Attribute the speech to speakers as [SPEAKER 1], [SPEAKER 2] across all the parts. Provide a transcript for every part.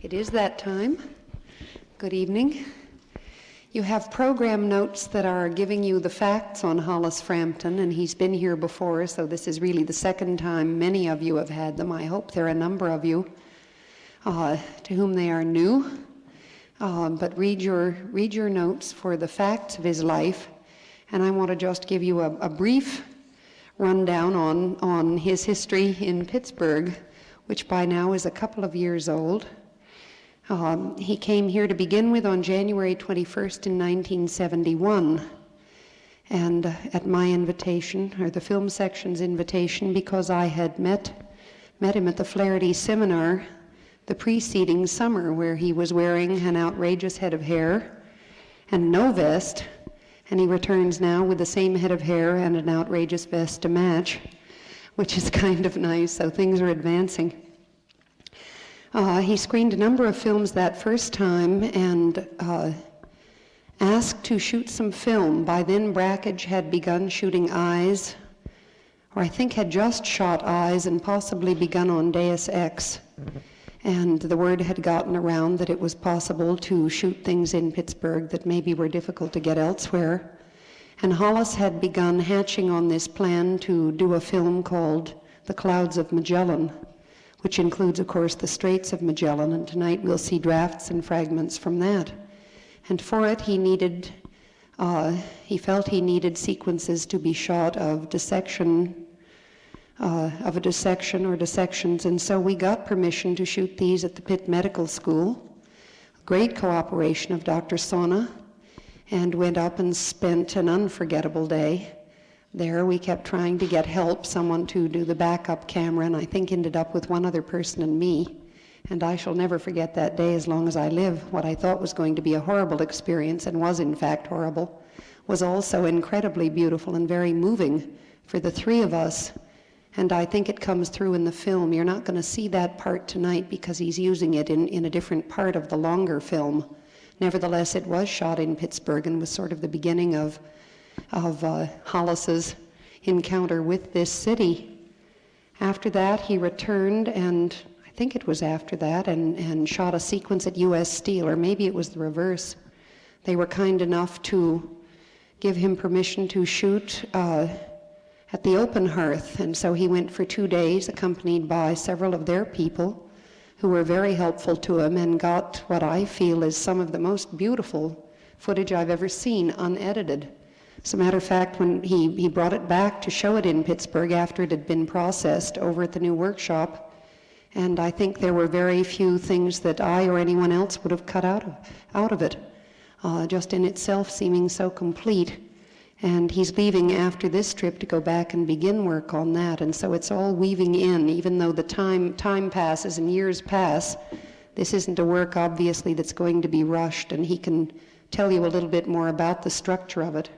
[SPEAKER 1] It is that time. Good evening. You have program notes that are giving you the facts on Hollis Frampton, and he's been here before, so this is really the second time many of you have had them. I hope there are a number of you to whom they are new. But read your notes for the facts of his life, and I want to just give you a brief rundown on his history in Pittsburgh, which by now is a couple of years old. He came here to begin with on January 21st in 1971, and at my invitation, or the film section's invitation, because I had met him at the Flaherty seminar the preceding summer, where he was wearing an outrageous head of hair and no vest, and he returns now with the same head of hair and an outrageous vest to match, which is kind of nice, so things are advancing. He screened a number of films that first time and asked to shoot some film. By then, Brakhage had begun shooting Eyes, or I think had just shot Eyes and possibly begun on Deus Ex. And the word had gotten around that it was possible to shoot things in Pittsburgh that maybe were difficult to get elsewhere. And Hollis had begun hatching on this plan to do a film called The Clouds of Magellan, which includes, of course, the Straits of Magellan, and tonight we'll see drafts and fragments from that. And for it, he felt he needed sequences to be shot of a dissection or dissections, and so we got permission to shoot these at the Pitt Medical School. Great cooperation of Dr. Sona, and went up and spent an unforgettable day. There we kept trying to get help, someone to do the backup camera, and I think ended up with one other person and me. And I shall never forget that day as long as I live. What I thought was going to be a horrible experience, and was in fact horrible, was also incredibly beautiful and very moving for the three of us. And I think it comes through in the film. You're not going to see that part tonight because he's using it in a different part of the longer film. Nevertheless, it was shot in Pittsburgh and was sort of the beginning of Hollis's encounter with this city. After that, he returned, and I think it was after that, and shot a sequence at U.S. Steel, or maybe it was the reverse. They were kind enough to give him permission to shoot at the Open Hearth, and so he went for 2 days, accompanied by several of their people, who were very helpful to him, and got what I feel is some of the most beautiful footage I've ever seen, unedited. As a matter of fact, when he brought it back to show it in Pittsburgh after it had been processed over at the new workshop, and I think there were very few things that I or anyone else would have cut out of it, just in itself seeming so complete. And he's leaving after this trip to go back and begin work on that, and so it's all weaving in, even though the time passes and years pass. This isn't a work, obviously, that's going to be rushed, and he can tell you a little bit more about the structure of it.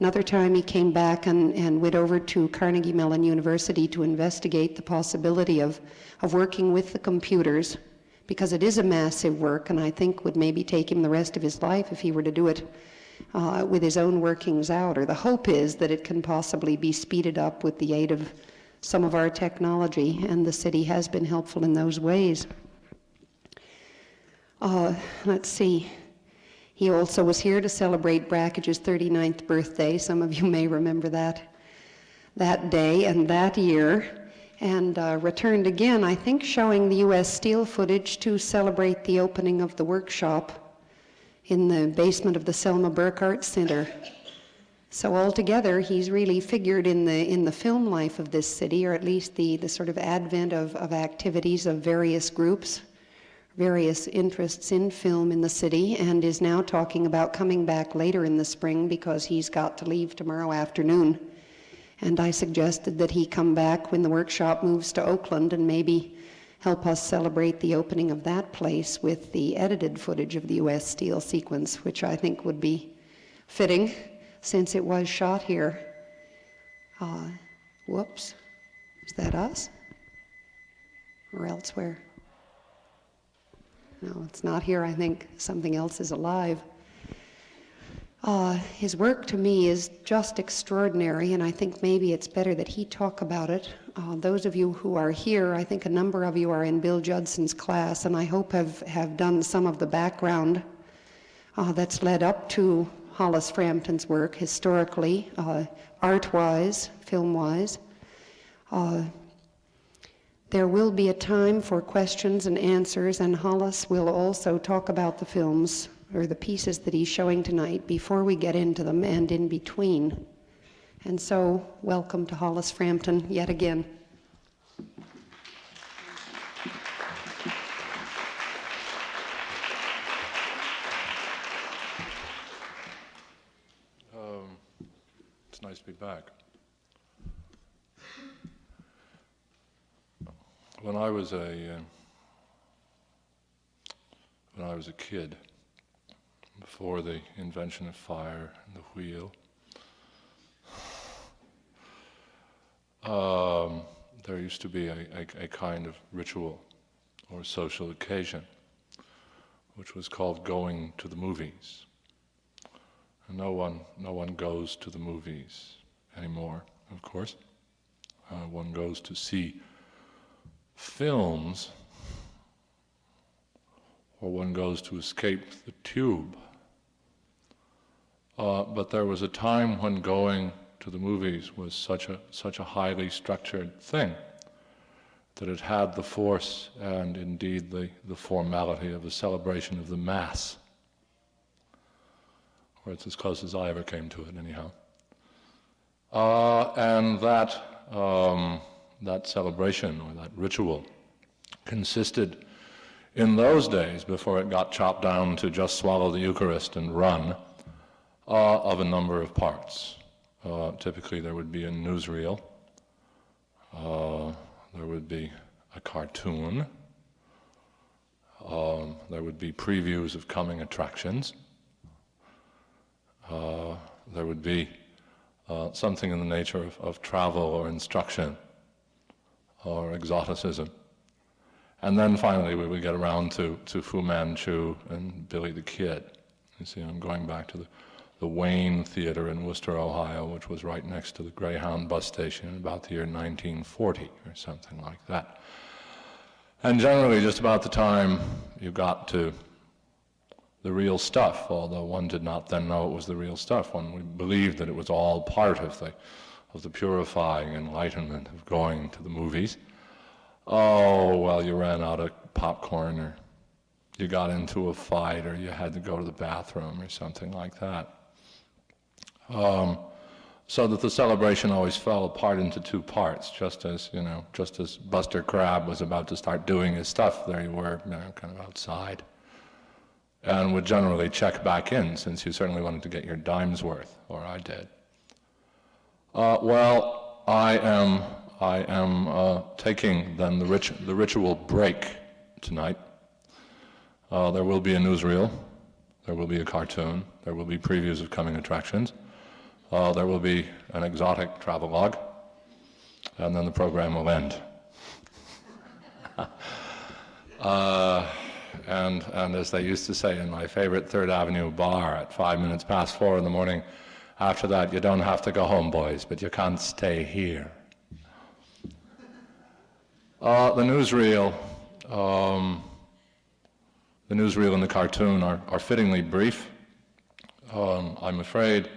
[SPEAKER 1] Another time he came back and went over to Carnegie Mellon University to investigate the possibility of working with the computers, because it is a massive work, and I think would maybe take him the rest of his life if he were to do it with his own workings out, or the hope is that it can possibly be speeded up with the aid of some of our technology, and the city has been helpful in those ways. Let's see. He also was here to celebrate Brakhage's 39th birthday. Some of you may remember that day and that year, and returned again, I think, showing the U.S. Steel footage to celebrate the opening of the workshop in the basement of the Selma Burkhart Center. So altogether, he's really figured in the film life of this city, or at least the sort of advent of activities of various groups, various interests in film in the city, and is now talking about coming back later in the spring because he's got to leave tomorrow afternoon. And I suggested that he come back when the workshop moves to Oakland and maybe help us celebrate the opening of that place with the edited footage of the U.S. Steel sequence, which I think would be fitting since it was shot here. Whoops, is that us? Or elsewhere? No, it's not here. I think something else is alive. His work to me is just extraordinary, and I think maybe it's better that he talk about it. Those of you who are here, I think a number of you are in Bill Judson's class, and I hope have done some of the background that's led up to Hollis Frampton's work historically, art-wise, film-wise. There will be a time for questions and answers, and Hollis will also talk about the films or the pieces that he's showing tonight before we get into them and in between. And so, welcome to Hollis Frampton yet again.
[SPEAKER 2] It's nice to be back. When I was a kid, before the invention of fire and the wheel, there used to be a kind of ritual or social occasion which was called going to the movies. And no one goes to the movies anymore, of course. One goes to see films, or one goes to escape the tube. But there was a time when going to the movies was such a highly structured thing that it had the force and indeed the formality of a celebration of the Mass. Or it's as close as I ever came to it, anyhow. And that celebration or that ritual consisted, in those days, before it got chopped down to just swallow the Eucharist and run, of a number of parts. Typically there would be a newsreel, there would be a cartoon, there would be previews of coming attractions, there would be something in the nature of travel or instruction or exoticism. And then finally we would get around to Fu Manchu and Billy the Kid. You see, I'm going back to the Wayne Theater in Worcester, Ohio, which was right next to the Greyhound bus station in about the year 1940 or something like that. And generally just about the time you got to the real stuff, although one did not then know it was the real stuff. One believed that it was all part of the purifying enlightenment of going to the movies. Oh, well, you ran out of popcorn, or you got into a fight, or you had to go to the bathroom or something like that. So that the celebration always fell apart into two parts, just as Buster Crabbe was about to start doing his stuff, there you were, kind of outside, and would generally check back in, since you certainly wanted to get your dime's worth, or I did. Well, I am taking then the ritual break tonight. There will be a newsreel, there will be a cartoon, there will be previews of coming attractions, there will be an exotic travelogue, and then the program will end. And as they used to say in my favorite Third Avenue bar at 4:05 in the morning, after that, you don't have to go home, boys, but you can't stay here. The newsreel and the cartoon are fittingly brief. I'm afraid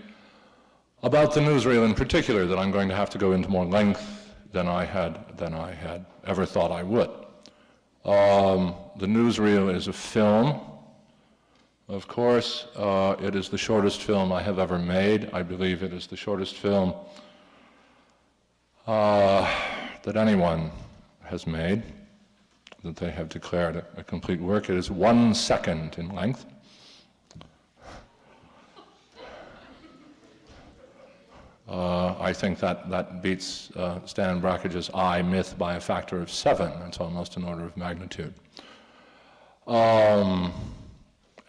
[SPEAKER 2] about the newsreel in particular that I'm going to have to go into more length than I had ever thought I would. The newsreel is a film. Of course, it is the shortest film I have ever made. I believe it is the shortest film that anyone has made, that they have declared a complete work. It is 1 second in length. I think that beats Stan Brackage's I, Myth by a factor of 7. That's almost an order of magnitude. And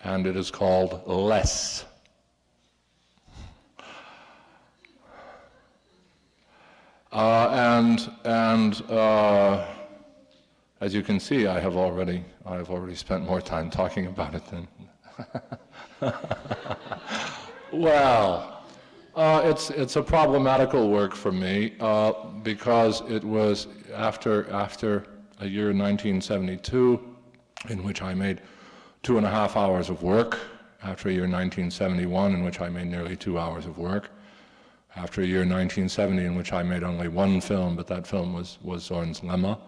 [SPEAKER 2] it is called Less. As you can see, I have already spent more time talking about it than Well, it's a problematical work for me because it was after a year 1972 in which I made 2.5 hours of work, after a year 1971 in which I made nearly 2 hours of work, after a year 1970 in which I made only one film, but that film was Zorn's Lemma,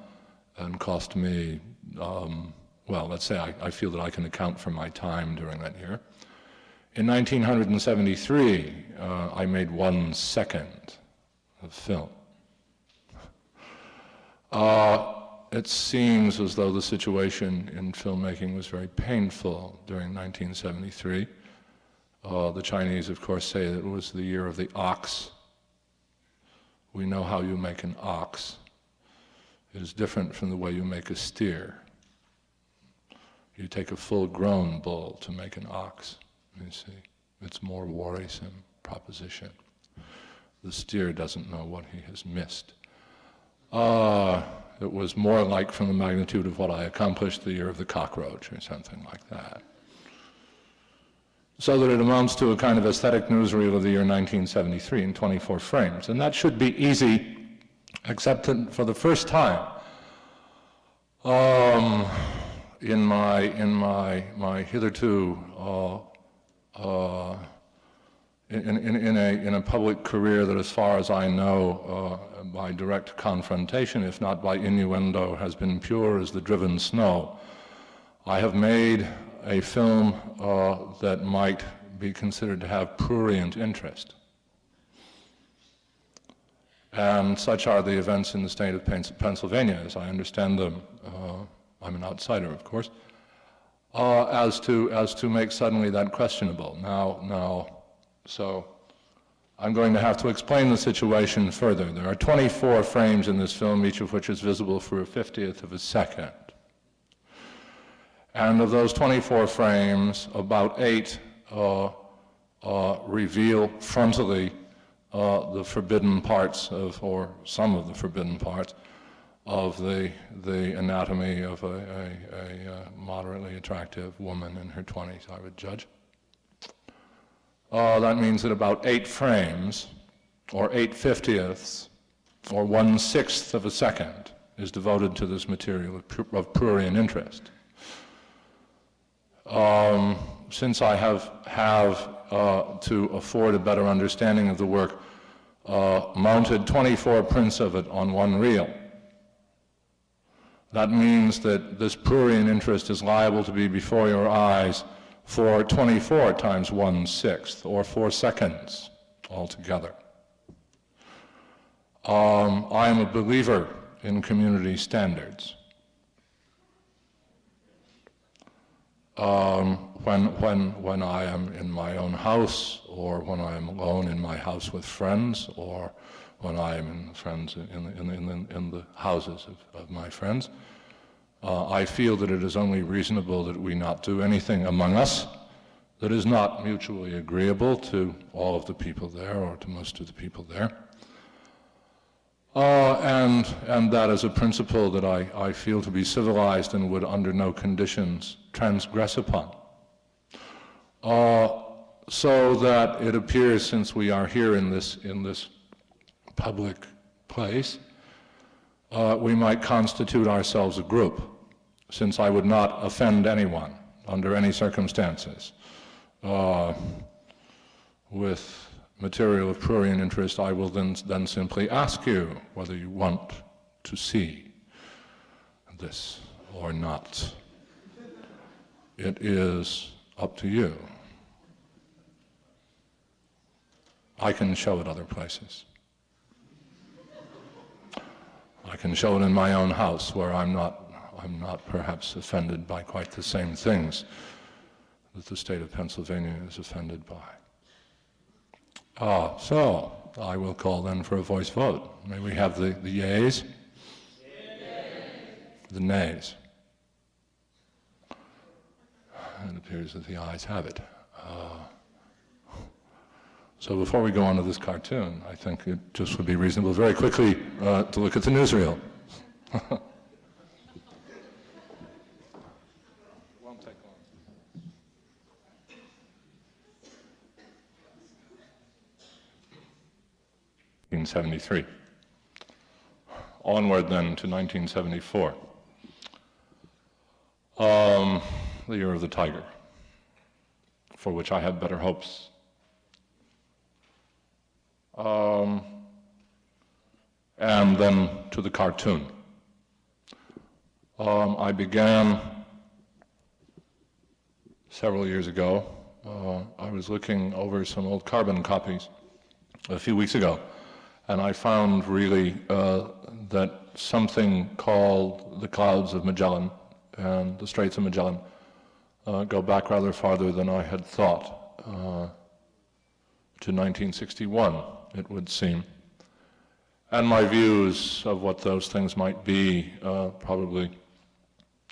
[SPEAKER 2] and cost me, well, let's say I feel that I can account for my time during that year. In 1973, I made 1 second of film. It seems as though the situation in filmmaking was very painful during 1973. The Chinese, of course, say that it was the year of the ox. We know how you make an ox. It is different from the way you make a steer. You take a full-grown bull to make an ox, you see. It's more worrisome proposition. The steer doesn't know what he has missed. It was more like, from the magnitude of what I accomplished, the year of the cockroach or something like that. So that it amounts to a kind of aesthetic newsreel of the year 1973 in 24 frames. And that should be easy, except that for the first time in my hitherto in a public career that, as far as I know, by direct confrontation, if not by innuendo, has been pure as the driven snow. I have made a film that might be considered to have prurient interest. And such are the events in the state of Pennsylvania, as I understand them. I'm an outsider, of course, as to make suddenly that questionable. So I'm going to have to explain the situation further. There are 24 frames in this film, each of which is visible for a 50th of a second. And of those 24 frames, about 8 reveal frontally the forbidden parts of, or some of the forbidden parts of the anatomy of a moderately attractive woman in her 20s, I would judge. That means that about 8 frames, or 8/50ths, or 1/6 of a second, is devoted to this material of prurient interest. Since I have to afford a better understanding of the work, mounted 24 prints of it on one reel. That means that this prurient interest is liable to be before your eyes for 24 times 1/6, or 4 seconds altogether. I am a believer in community standards. When I am in my own house, or when I am alone in my house with friends, or when I am in the houses of my friends, I feel that it is only reasonable that we not do anything among us that is not mutually agreeable to all of the people there, or to most of the people there. And that is a principle that I feel to be civilized and would under no conditions transgress upon. So that it appears, since we are here in this public place, we might constitute ourselves a group, since I would not offend anyone under any circumstances. With material of prurient interest, I will then simply ask you whether you want to see this or not. It is up to you. I can show it other places. I can show it in my own house, where I'm not perhaps offended by quite the same things that the state of Pennsylvania is offended by. So I will call then for a voice vote. May we have the yeas? The nays? It appears that the ayes have it. So before we go on to this cartoon, I think it just would be reasonable very quickly to look at the newsreel. Won't take long. 1973. Onward then to 1974, the year of the tiger, for which I had better hopes. And then to the cartoon. I began several years ago. I was looking over some old carbon copies a few weeks ago, and I found really that something called the Clouds of Magellan and the Straits of Magellan go back rather farther than I had thought, to 1961, it would seem. And my views of what those things might be probably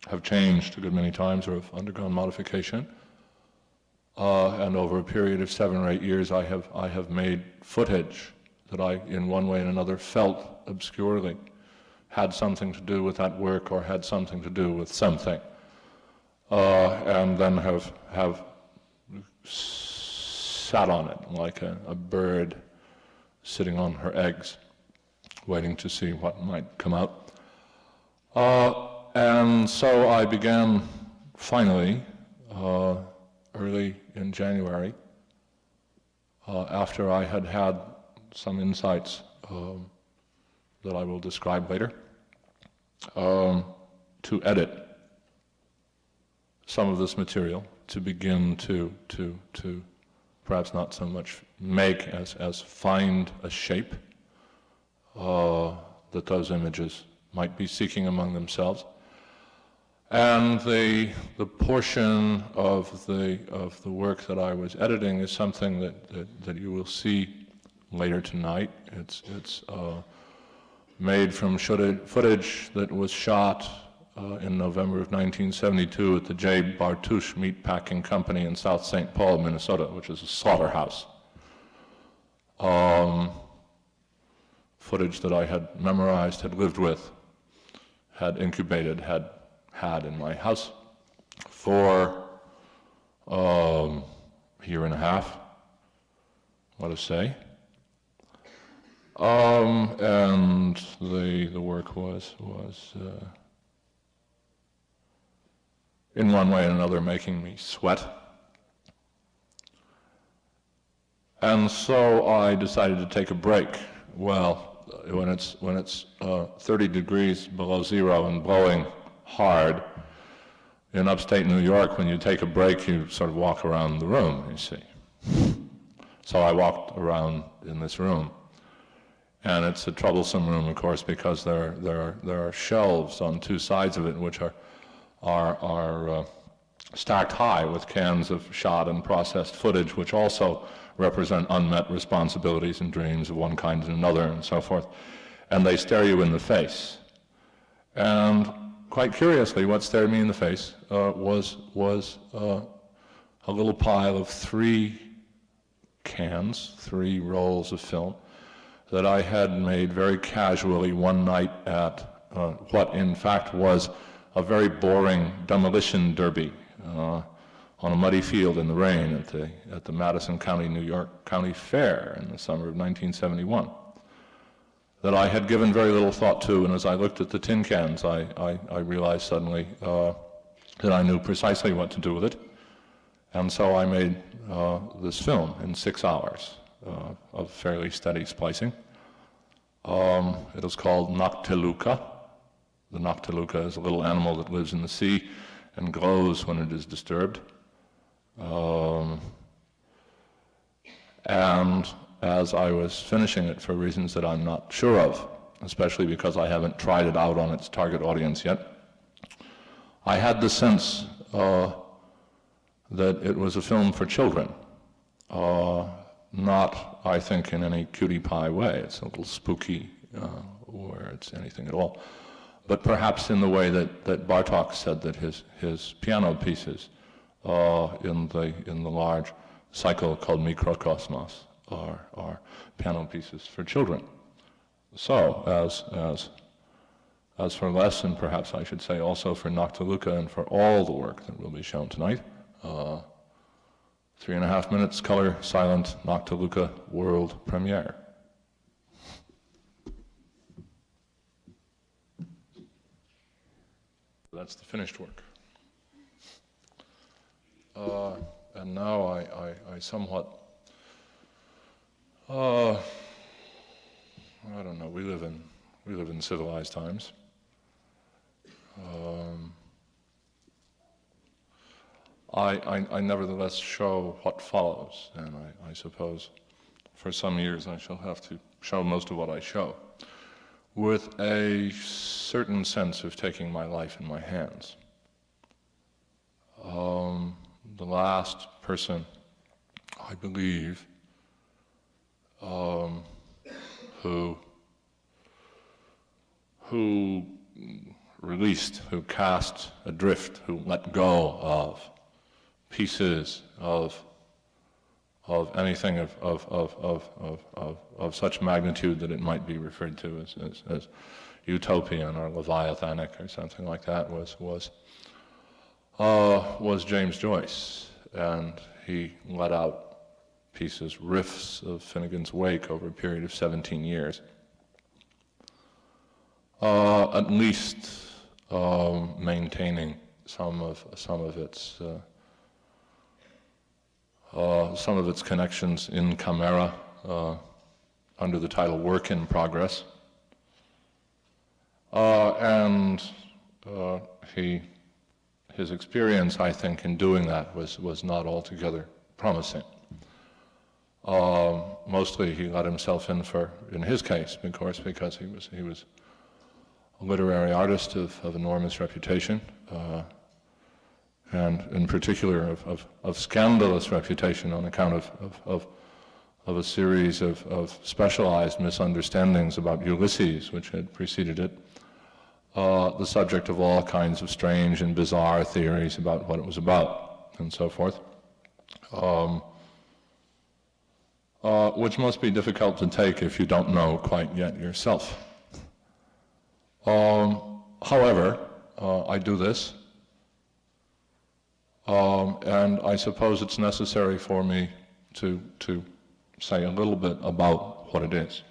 [SPEAKER 2] have changed a good many times or have undergone modification. And over a period of 7 or 8 years, I have made footage that I, in one way and another, felt obscurely had something to do with that work or had something to do with something, and then have sat on it like a bird sitting on her eggs, waiting to see what might come out. And so I began, finally, early in January, after I had had some insights that I will describe later, to edit some of this material, to begin to perhaps not so much make as find a shape that those images might be seeking among themselves. And the portion of the work that I was editing is something that you will see later tonight. It's made from footage that was shot in November of 1972 at the J. Bartouche Meatpacking Company in South St. Paul, Minnesota, which is a slaughterhouse. Footage that I had memorized, had lived with, had incubated, had in my house for a year and a half, let us say. And the work was in one way and another making me sweat. And so I decided to take a break. Well, when it's 30 degrees below zero and blowing hard in upstate New York, when you take a break, you sort of walk around the room, you see. So I walked around in this room. And it's a troublesome room, of course, because there are shelves on 2 sides of it, which are stacked high with cans of shot and processed footage, which also represent unmet responsibilities and dreams of one kind and another, and so forth. And they stare you in the face. And quite curiously, what stared me in the face was a little pile of 3 cans, 3 rolls of film, that I had made very casually one night at what in fact was a very boring demolition derby on a muddy field in the rain at the Madison County, New York County Fair in the summer of 1971, that I had given very little thought to. And as I looked at the tin cans, I realized suddenly that I knew precisely what to do with it. And so I made this film in 6 hours. Of fairly steady splicing. It is called Noctiluca. The Noctiluca is a little animal that lives in the sea and glows when it is disturbed. And as I was finishing it, for reasons that I'm not sure of, especially because I haven't tried it out on its target audience yet, I had the sense that it was a film for children. Not, I think, in any cutie pie way. It's a little spooky, where it's anything at all. But perhaps in the way that Bartók said that his piano pieces in the large cycle called Mikrokosmos are piano pieces for children. So, as for Les, and perhaps I should say also for Noctiluca and for all the work that will be shown tonight, 3.5 minutes, color, silent, Noctiluca, world premiere. That's the finished work. And now I somewhat, I don't know, we live in civilized times. I nevertheless show what follows, and I suppose for some years I shall have to show most of what I show, with a certain sense of taking my life in my hands. The last person, I believe, who released, who cast adrift, who let go of pieces of anything of such magnitude that it might be referred to as utopian or leviathanic or something like that was James Joyce, and he let out pieces, riffs of Finnegan's Wake over a period of 17 years. At least maintaining some of its connections in camera under the title Work in Progress. And his experience, I think, in doing that was not altogether promising. Mostly he let himself in his case, of course, because he was a literary artist of enormous reputation, and in particular of scandalous reputation on account of a series of specialized misunderstandings about Ulysses, which had preceded it, the subject of all kinds of strange and bizarre theories about what it was about, and so forth, which must be difficult to take if you don't know quite yet yourself. However, I do this, and I suppose it's necessary for me to say a little bit about what it is.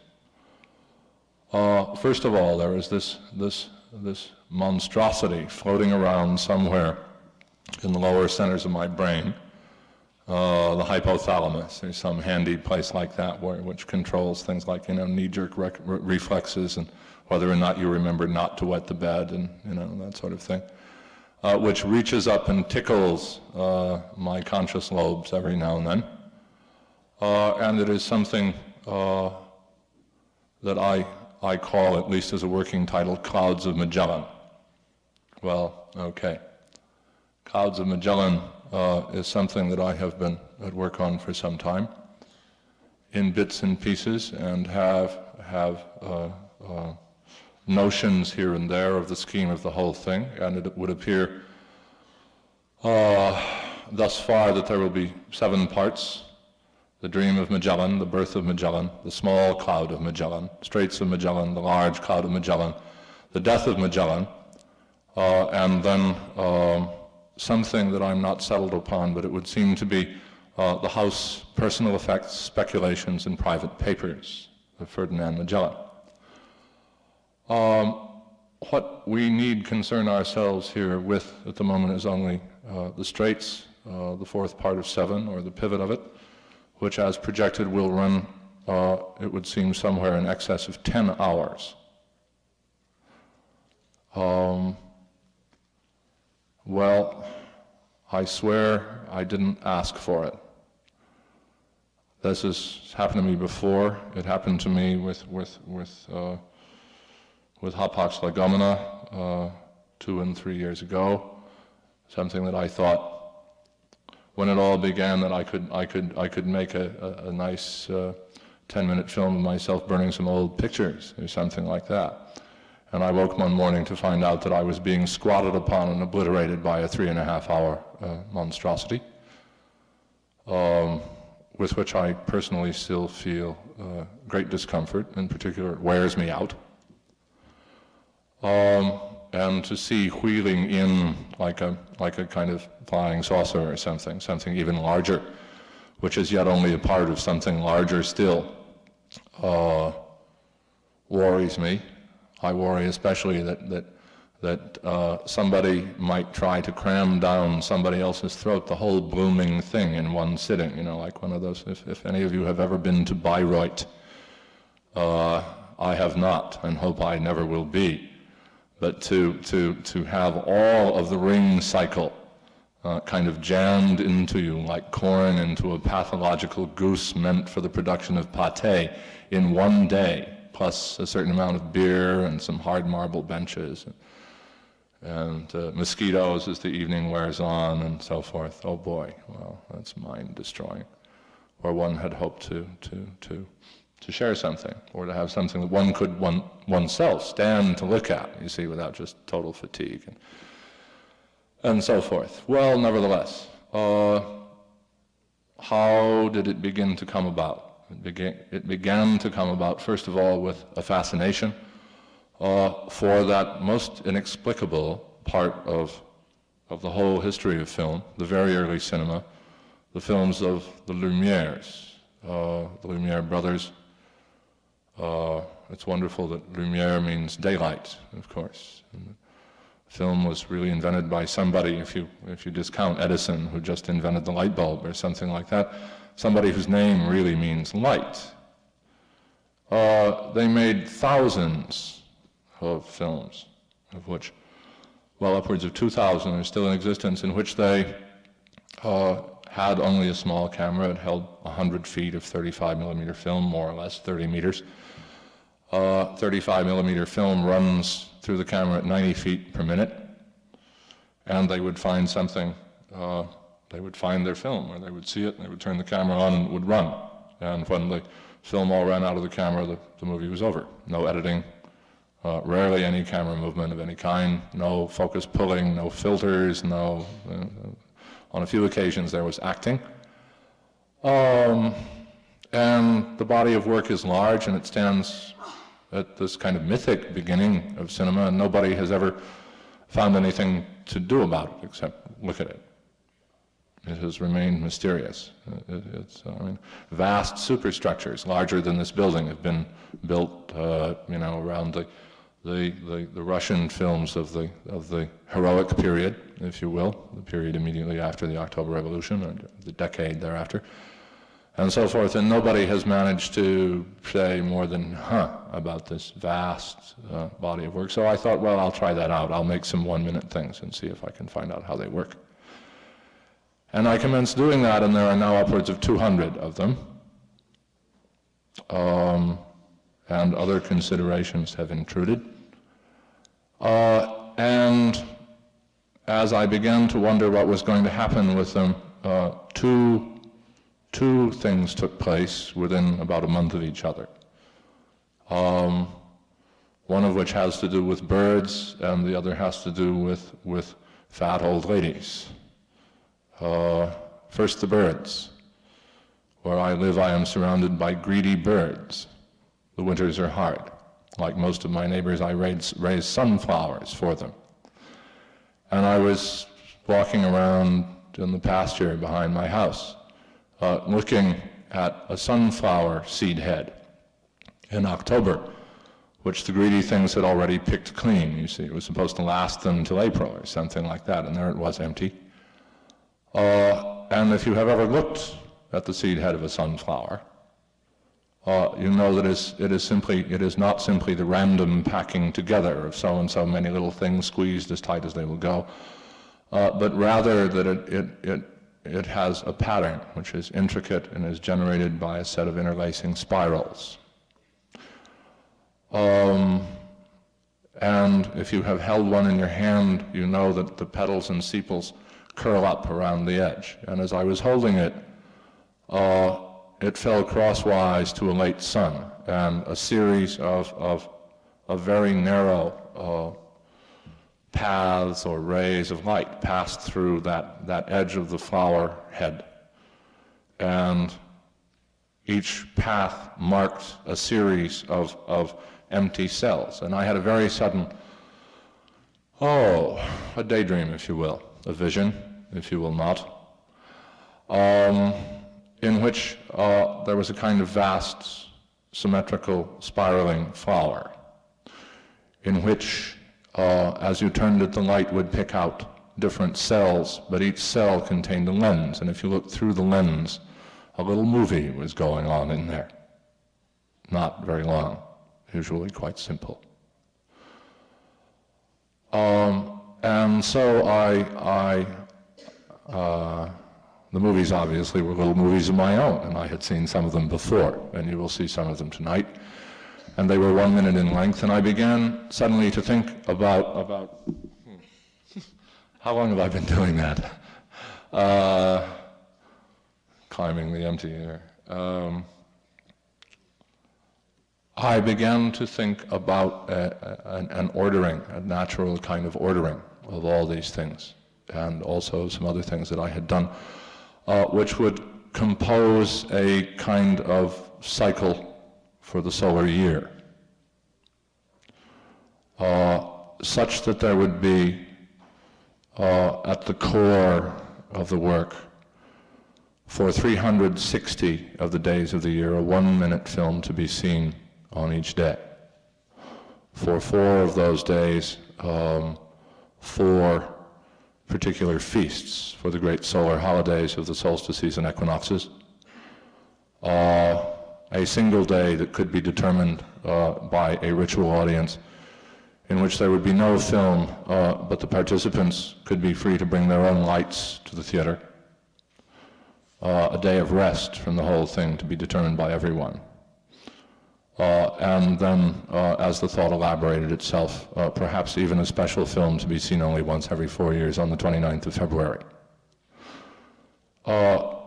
[SPEAKER 2] First of all, there is this monstrosity floating around somewhere in the lower centers of my brain, the hypothalamus. There's some handy place like that which controls things like, knee-jerk reflexes and whether or not you remember not to wet the bed and, that sort of thing, which reaches up and tickles my conscious lobes every now and then. And it is something that I call, at least as a working title, Clouds of Magellan. Well, okay. Clouds of Magellan is something that I have been at work on for some time, in bits and pieces, and have notions here and there of the scheme of the whole thing, and it would appear thus far that there will be 7 parts: the Dream of Magellan, the Birth of Magellan, the Small Cloud of Magellan, Straits of Magellan, the Large Cloud of Magellan, the Death of Magellan, and then something that I'm not settled upon, but it would seem to be the House Personal Effects, Speculations, and Private Papers of Ferdinand Magellan. What we need concern ourselves here with at the moment is only the Straits, the 4th part of 7, or the pivot of it, which as projected will run, it would seem, somewhere in excess of 10 hours. Well, I swear I didn't ask for it. This has happened to me before. It happened to me with Hapax legomena 2 and 3 years ago. Something that I thought, when it all began, that I could make a nice 10-minute film of myself burning some old pictures or something like that. And I woke one morning to find out that I was being squatted upon and obliterated by a 3.5-hour monstrosity, with which I personally still feel great discomfort. In particular, it wears me out. And to see wheeling in like a kind of flying saucer or something even larger, which is yet only a part of something larger still, worries me. I worry especially that that somebody might try to cram down somebody else's throat, the whole blooming thing in one sitting, like one of those, if any of you have ever been to Bayreuth, I have not and hope I never will be, but to have all of the ring cycle kind of jammed into you like corn into a pathological goose meant for the production of pate in one day, plus a certain amount of beer and some hard marble benches and mosquitoes as the evening wears on and so forth. Oh boy, well, that's mind destroying. Where one had hoped to share something, or to have something that one could oneself stand to look at, you see, without just total fatigue and so forth. Well, nevertheless, how did it begin to come about? It began to come about, first of all, with a fascination for that most inexplicable part of the whole history of film, the very early cinema, the films of the Lumières, the Lumière brothers. It's wonderful that Lumière means daylight, of course. And film was really invented by somebody, if you discount Edison, who just invented the light bulb or something like that, somebody whose name really means light. They made thousands of films, of which, well, upwards of 2,000 are still in existence, in which they had only a small camera. It held 100 feet of 35 millimeter film, more or less 30 meters. 35 millimeter film runs through the camera at 90 feet per minute, and they would find something, they would find their film, or they would see it, and they would turn the camera on and it would run. And when the film all ran out of the camera, the movie was over. No editing, rarely any camera movement of any kind, no focus pulling, no filters, no, on a few occasions there was acting. And the body of work is large, and it stands at this kind of mythic beginning of cinema, and nobody has ever found anything to do about it except look at it. It has remained mysterious. Vast superstructures larger than this building have been built, around the Russian films of the heroic period, if you will, the period immediately after the October Revolution, or the decade thereafter, and so forth. And nobody has managed to say more than about this vast body of work. So I thought, well, I'll try that out. I'll make some 1-minute things and see if I can find out how they work. And I commenced doing that, and there are now upwards of 200 of them. And other considerations have intruded. And as I began to wonder what was going to happen with them, two things took place within about a month of each other. One of which has to do with birds, and the other has to do with fat old ladies. First the birds. Where I live, I am surrounded by greedy birds. The winters are hard. Like most of my neighbors, I raise sunflowers for them. And I was walking around in the pasture behind my house, looking at a sunflower seed head in October, which the greedy things had already picked clean. You see, it was supposed to last them until April or something like that, and there it was, empty. And if you have ever looked at the seed head of a sunflower, you know that it is not simply the random packing together of so and so many little things squeezed as tight as they will go, but rather that it has a pattern which is intricate and is generated by a set of interlacing spirals. And if you have held one in your hand, you know that the petals and sepals curl up around the edge. And as I was holding it, it fell crosswise to a late sun, and a series of very narrow paths or rays of light passed through that edge of the flower head. And each path marked a series of empty cells. And I had a very sudden, a daydream, if you will, a vision, if you will not, in which there was a kind of vast symmetrical spiraling flower, in which As you turned it, the light would pick out different cells, but each cell contained a lens, and if you looked through the lens, a little movie was going on in there. Not very long, usually quite simple. And so the movies obviously were little movies of my own, and I had seen some of them before, and you will see some of them tonight. And they were 1 minute in length, and I began suddenly to think about how long have I been doing that? Climbing the empty air. I began to think about an ordering, a natural kind of ordering of all these things, and also some other things that I had done, which would compose a kind of cycle for the solar year, such that there would be at the core of the work, for 360 of the days of the year, a 1 minute film to be seen on each day. For 4 of those days, 4 particular feasts for the great solar holidays of the solstices and equinoxes. A single day that could be determined by a ritual audience in which there would be no film, but the participants could be free to bring their own lights to the theater. A day of rest from the whole thing to be determined by everyone. And then, as the thought elaborated itself, perhaps even a special film to be seen only once every 4 years on the 29th of February.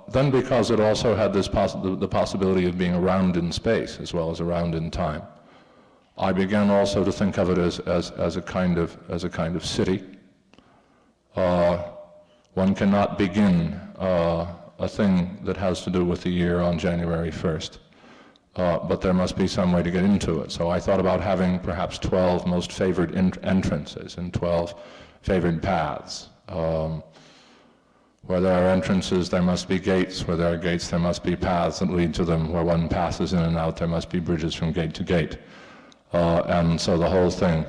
[SPEAKER 2] Then, because it also had this the possibility of being around in space as well as around in time, I began also to think of it as a kind of city. One cannot begin a thing that has to do with the year on January 1st. But there must be some way to get into it. So I thought about having perhaps 12 most favored entrances and 12 favored paths. Where there are entrances, there must be gates. Where there are gates, there must be paths that lead to them. Where one passes in and out, there must be bridges from gate to gate. And so the whole thing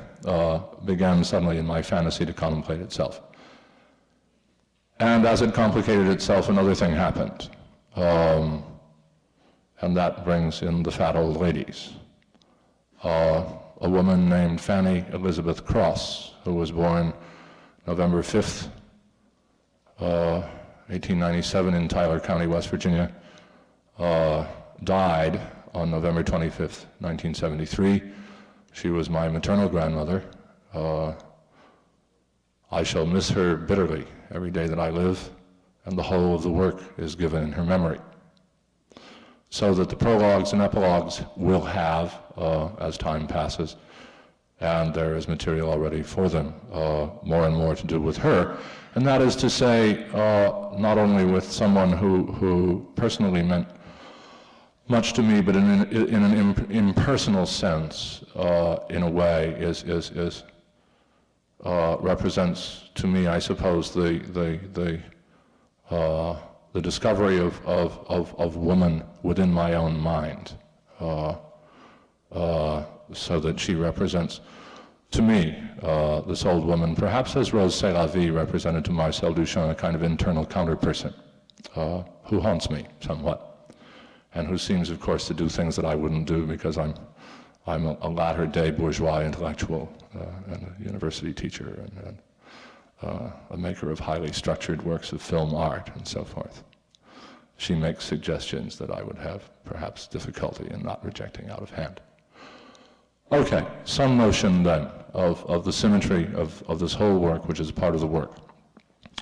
[SPEAKER 2] began suddenly in my fantasy to contemplate itself. And as it complicated itself, another thing happened. And that brings in the fat old ladies. A woman named Fanny Elizabeth Cross, who was born November 5th, 1897 in Tyler County, West Virginia, died on November 25th, 1973. She was my maternal grandmother. I shall miss her bitterly every day that I live, and the whole of the work is given in her memory. So that the prologues and epilogues will have, as time passes, and there is material already for them, more and more to do with her. And that is to say, not only with someone who personally meant much to me, but in an impersonal sense, in a way, represents to me, I suppose, the discovery of woman within my own mind, so that she represents to me this old woman, perhaps as Rose C'est la Vie represented to Marcel Duchamp, a kind of internal counter-person who haunts me somewhat, and who seems, of course, to do things that I wouldn't do because I'm a latter-day bourgeois intellectual and a university teacher and a maker of highly structured works of film art and so forth. She makes suggestions that I would have perhaps difficulty in not rejecting out of hand. Okay, some notion then of the symmetry of this whole work, which is part of the work.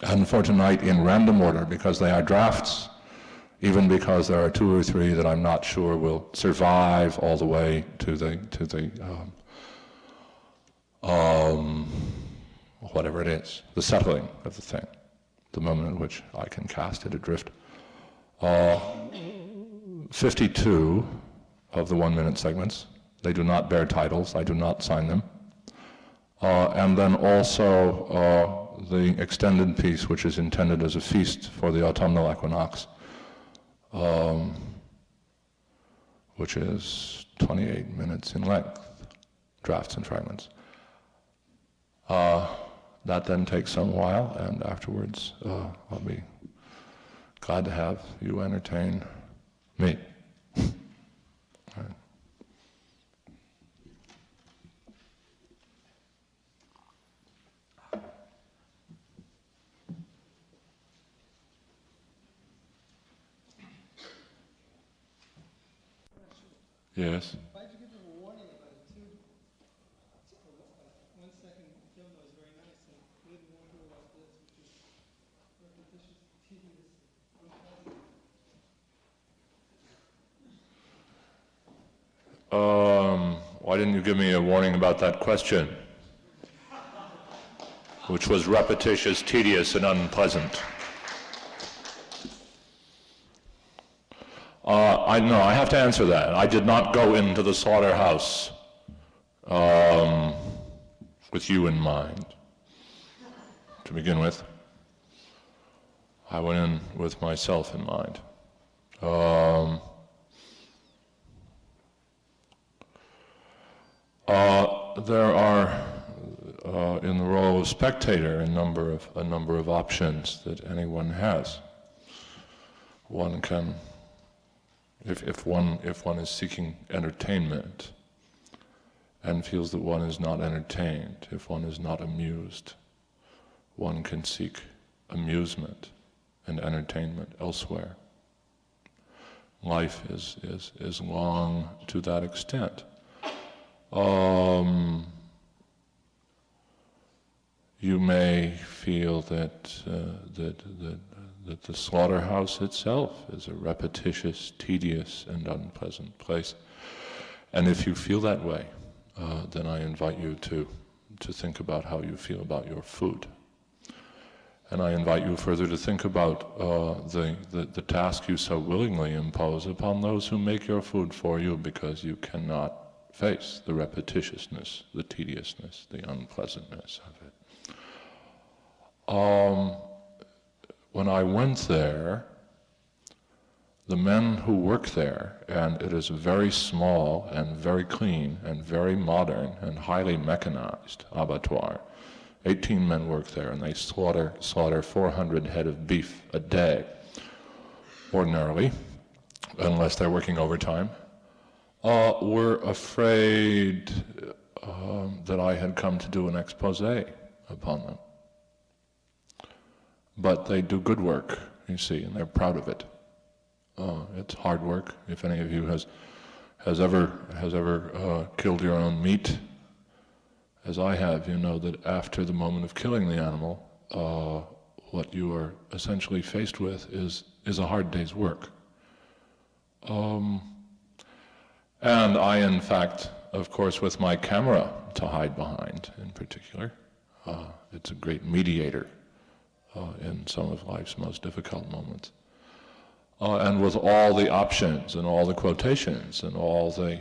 [SPEAKER 2] And for tonight in random order, because they are drafts, even because there are 2 or 3 that I'm not sure will survive all the way to the whatever it is, the settling of the thing, the moment at which I can cast it adrift. 52 of the 1 minute segments. They do not bear titles. I do not sign them. And then also the extended piece, which is intended as a feast for the autumnal equinox, which is 28 minutes in length, drafts and fragments. That then takes some while, and afterwards I'll be glad to have you entertain me. Right. Yes.
[SPEAKER 3] Why did you give them a warning about it too? 1 second film was very nice, and we didn't warn you about this, which is repetitious, tedious, unpleasant.
[SPEAKER 2] Why didn't you give me a warning about that question? Which was repetitious, tedious, and unpleasant. I have to answer that. I did not go into the slaughterhouse with you in mind, to begin with. I went in with myself in mind. There are, in the role of spectator, a number of options that anyone has. One can, if one is seeking entertainment and feels that one is not entertained, if one is not amused, one can seek amusement and entertainment elsewhere. Life is long to that extent. You may feel that the slaughterhouse itself is a repetitious, tedious, and unpleasant place. And if you feel that way, then I invite you to think about how you feel about your food. And I invite you further to think about the task you so willingly impose upon those who make your food for you, because you cannot face the repetitiousness, the tediousness, the unpleasantness of it. When I went there, the men who work there, and it is a very small and very clean and very modern and highly mechanized abattoir. 18 men work there, and they slaughter 400 head of beef a day, ordinarily, unless they're working overtime. Were afraid that I had come to do an expose upon them. But they do good work, you see, and they're proud of it. It's hard work. If any of you has ever killed your own meat, as I have, you know that after the moment of killing the animal, what you are essentially faced with is a hard day's work. And I, in fact, of course, with my camera to hide behind, in particular, it's a great mediator in some of life's most difficult moments. And with all the options and all the quotations and all the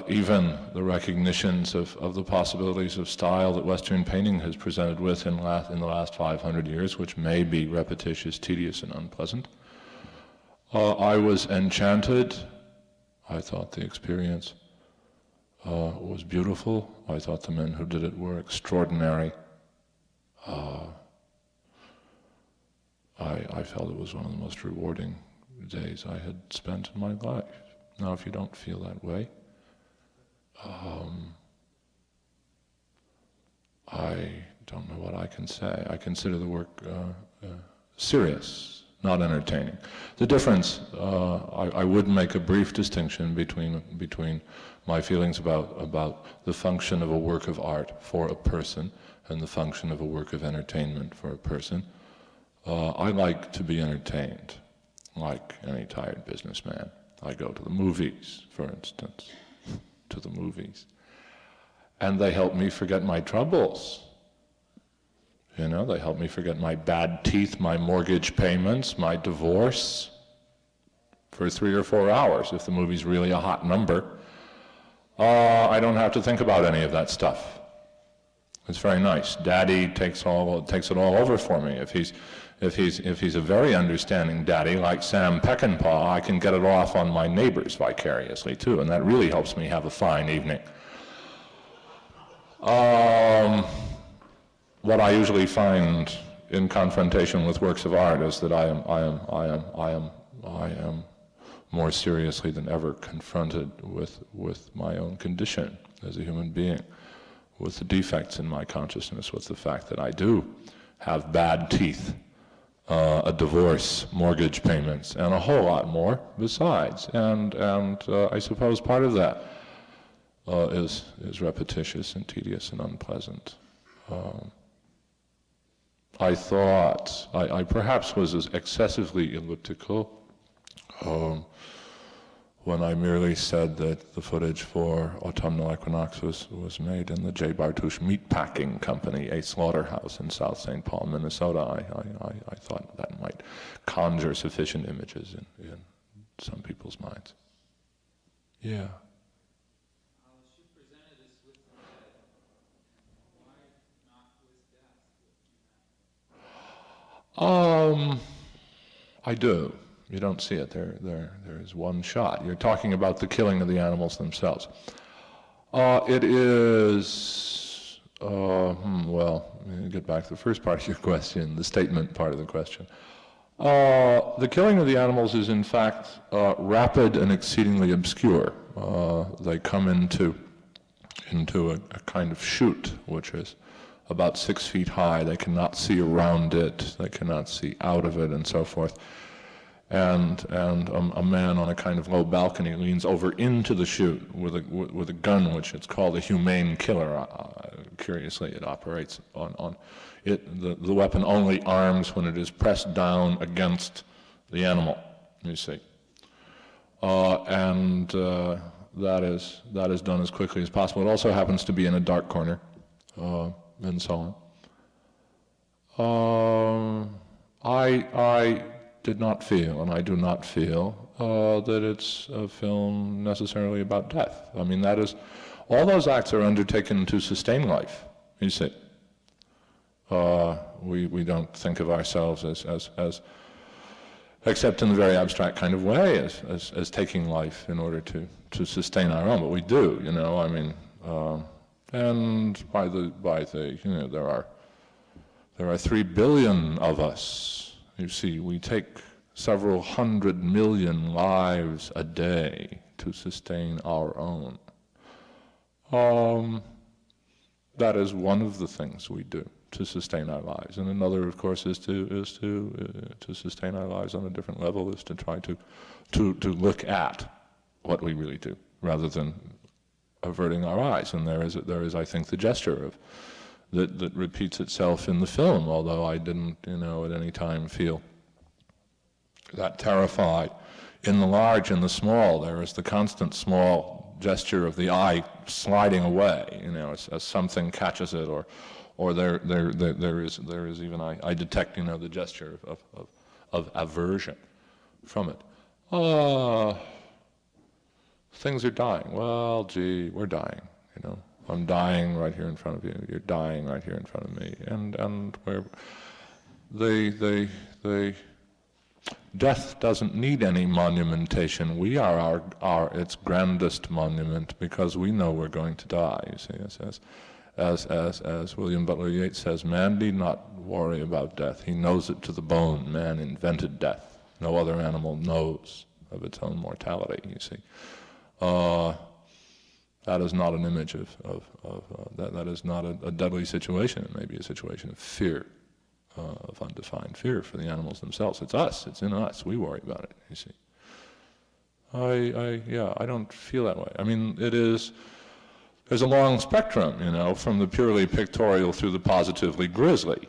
[SPEAKER 2] even the recognitions of the possibilities of style that Western painting has presented with in the last 500 years, which may be repetitious, tedious, and unpleasant. I was enchanted. I thought the experience was beautiful. I thought the men who did it were extraordinary. I felt it was one of the most rewarding days I had spent in my life. Now, if you don't feel that way, I don't know what I can say. I consider the work serious, not entertaining. The difference, I would make a brief distinction between my feelings about the function of a work of art for a person and the function of a work of entertainment for a person. I like to be entertained, like any tired businessman. I go to the movies, for instance, to the movies. And they help me forget my troubles. You know, they help me forget my bad teeth, my mortgage payments, my divorce, for 3 or 4 hours, if the movie's really a hot number. I don't have to think about any of that stuff. It's very nice. Daddy takes it all over for me. If he's a very understanding daddy like Sam Peckinpah, I can get it off on my neighbors vicariously too, and that really helps me have a fine evening. What I usually find in confrontation with works of art is that I am more seriously than ever confronted with my own condition as a human being, with the defects in my consciousness, with the fact that I do have bad teeth, a divorce, mortgage payments, and a whole lot more besides. And I suppose part of that is repetitious and tedious and unpleasant. I thought I perhaps was as excessively elliptical when I merely said that the footage for Autumnal Equinox was made in the J. Bartouche Meatpacking Company, a slaughterhouse in South St. Paul, Minnesota. I thought that might conjure sufficient images in some people's minds. Yeah.
[SPEAKER 4] She presented us with the dead. Why not with death?
[SPEAKER 2] I do. You don't see it. There is one shot. You're talking about the killing of the animals themselves. It is, well, let me get back to the first part of your question, the statement part of the question. The killing of the animals is in fact rapid and exceedingly obscure. They come into a kind of chute, which is about 6 feet high. They cannot see around it, they cannot see out of it, and so forth. And a man on a kind of low balcony leans over into the chute with a gun, which it's called a humane killer. Curiously, it operates on it. The weapon only arms when it is pressed down against the animal. You see, and that is done as quickly as possible. It also happens to be in a dark corner, and so on. I did not feel, and I do not feel, that it's a film necessarily about death. I mean, that is, all those acts are undertaken to sustain life, you see. We don't think of ourselves as except in a very abstract kind of way, as taking life in order to sustain our own, but we do, you know, I mean, and by the, you know, there are 3 billion of us. You see, we take several 100 million lives a day to sustain our own. That is one of the things we do to sustain our lives, and another, of course, is to sustain our lives on a different level, is to try to look at what we really do, rather than averting our eyes. And there is, I think, the gesture of that repeats itself in the film, although I didn't, you know, at any time feel that terrified. In the large and the small, there is the constant small gesture of the eye sliding away, you know, as something catches it, or there is even, I detect, you know, the gesture of aversion from it. Things are dying. Well, gee, we're dying, you know. I'm dying right here in front of you. You're dying right here in front of me. And where death doesn't need any monumentation. We are its grandest monument, because we know we're going to die. You see, as William Butler Yeats says, man need not worry about death. He knows it to the bone. Man invented death. No other animal knows of its own mortality. You see. That is not an image that is not a deadly situation. It may be a situation of fear, of undefined fear for the animals themselves. It's us, it's in us, we worry about it, you see. I don't feel that way. I mean, there's a long spectrum, you know, from the purely pictorial through the positively grisly.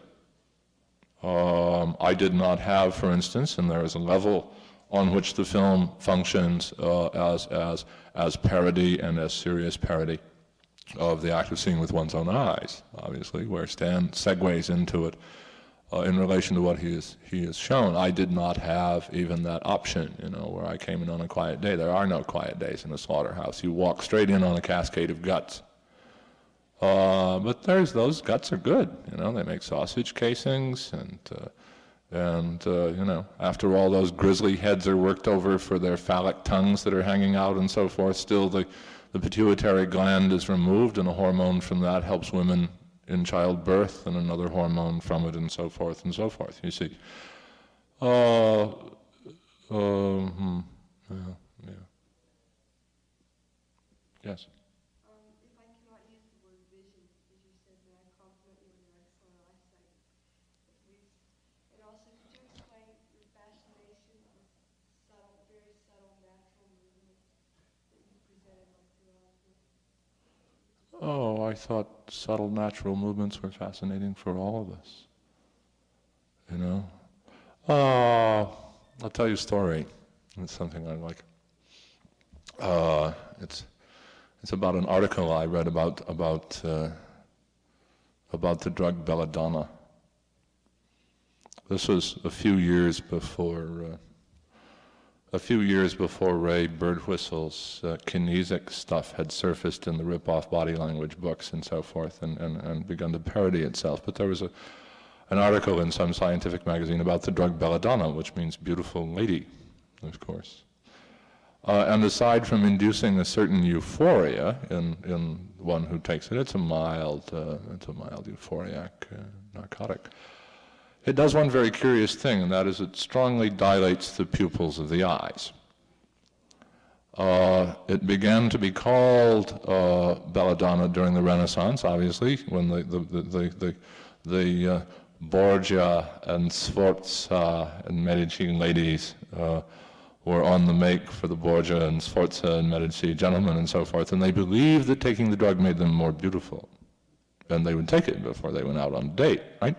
[SPEAKER 2] I did not have, for instance, and there is a level on which the film functions as parody and as serious parody of the act of seeing with one's own eyes, obviously, where Stan segues into it in relation to what he has shown. I did not have even that option, you know, where I came in on a quiet day. There are no quiet days in a slaughterhouse. You walk straight in on a cascade of guts. But those guts are good, you know. They make sausage casings, and you know, after all those grisly heads are worked over for their phallic tongues that are hanging out and so forth, still the pituitary gland is removed, and a hormone from that helps women in childbirth, and another hormone from it, and so forth and so forth, you see. Yeah, yeah. Yes?
[SPEAKER 5] If I cannot use the word vision, as you said, then I compliment you on your excellent eyesight. And also, could you explain your fascination with subtle, very subtle natural movements that you presented all throughout here?
[SPEAKER 2] Oh, I thought subtle natural movements were fascinating for all of us. You know? I'll tell you a story. It's something I like. It's about an article I read about the drug belladonna. This was a few years before Ray Birdwhistle's kinesic stuff had surfaced in the rip-off body language books and so forth, and begun to parody itself. But there was an article in some scientific magazine about the drug belladonna, which means beautiful lady, of course. And aside from inducing a certain euphoria in one who takes it, it's a mild euphoriac narcotic. It does one very curious thing, and that is it strongly dilates the pupils of the eyes. It began to be called belladonna during the Renaissance, obviously, when the Borgia and Sforza and Medici ladies were on the make for the Borgia and Sforza and Medici gentlemen and so forth, and they believed that taking the drug made them more beautiful. And they would take it before they went out on a date, right?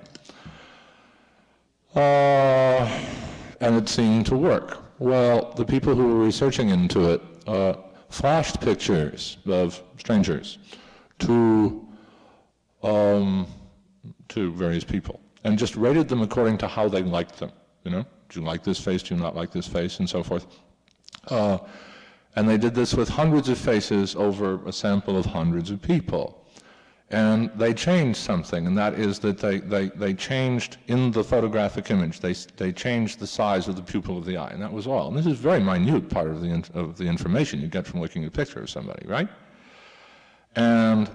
[SPEAKER 2] And it seemed to work. Well, the people who were researching into it flashed pictures of strangers to various people, and just rated them according to how they liked them, you know? Do you like this face? Do you not like this face? And so forth. And they did this with hundreds of faces over a sample of hundreds of people. And they changed something, and that is that they changed in the photographic image, they changed the size of the pupil of the eye, and that was all. And this is a very minute part of the information you get from looking at a picture of somebody, right? And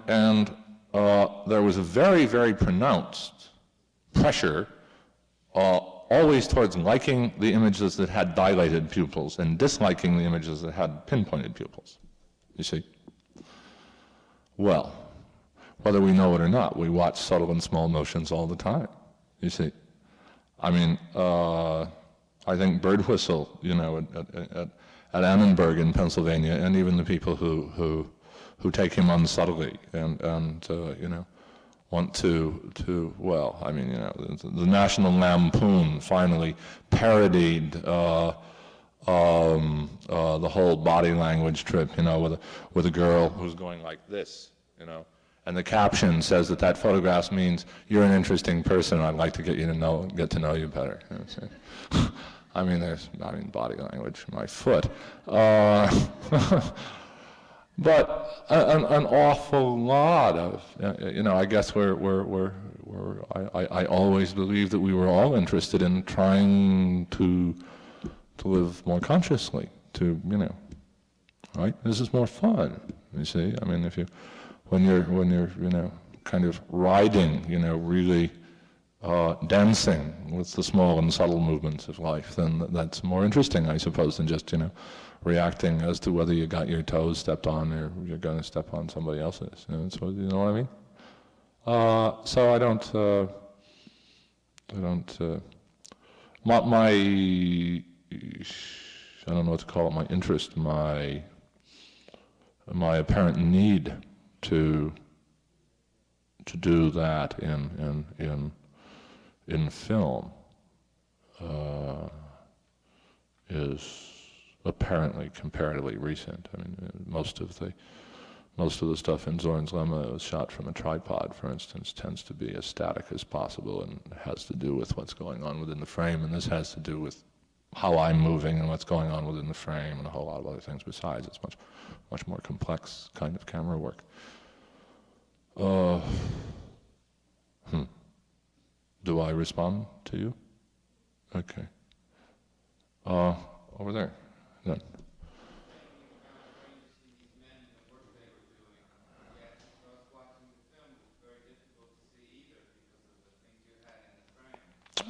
[SPEAKER 2] there was a very, very pronounced pressure always towards liking the images that had dilated pupils and disliking the images that had pinpointed pupils, you see. Well, whether we know it or not, we watch subtle and small motions all the time, you see. I mean, I think Birdwhistle, you know, at Annenberg in Pennsylvania, and even the people who take him unsubtly and you know, want to well, I mean, you know, the National Lampoon finally parodied the whole body language trip, you know, with a girl who's going like this, you know, and the caption says that photograph means you're an interesting person. I'd like to get to know you better. You know, so, I mean, body language, my foot. But an awful lot of, you know, I guess I always believed that we were all interested in trying to live more consciously, to, you know, right? This is more fun, you see. I mean, when you're, you know, kind of riding, you know, really dancing with the small and subtle movements of life, then that's more interesting, I suppose, than just, you know, reacting as to whether you got your toes stepped on or you're going to step on somebody else's. You know, so, you know what I mean? So I don't know what to call it, my interest, my apparent need to do that in film is apparently comparatively recent. I mean, most of the stuff in Zorn's Lemma was shot from a tripod, for instance, tends to be as static as possible and has to do with what's going on within the frame, and this has to do with how I'm moving and what's going on within the frame and a whole lot of other things besides. It's much more complex kind of camera work. Do I respond to you? Okay. Over there. Then.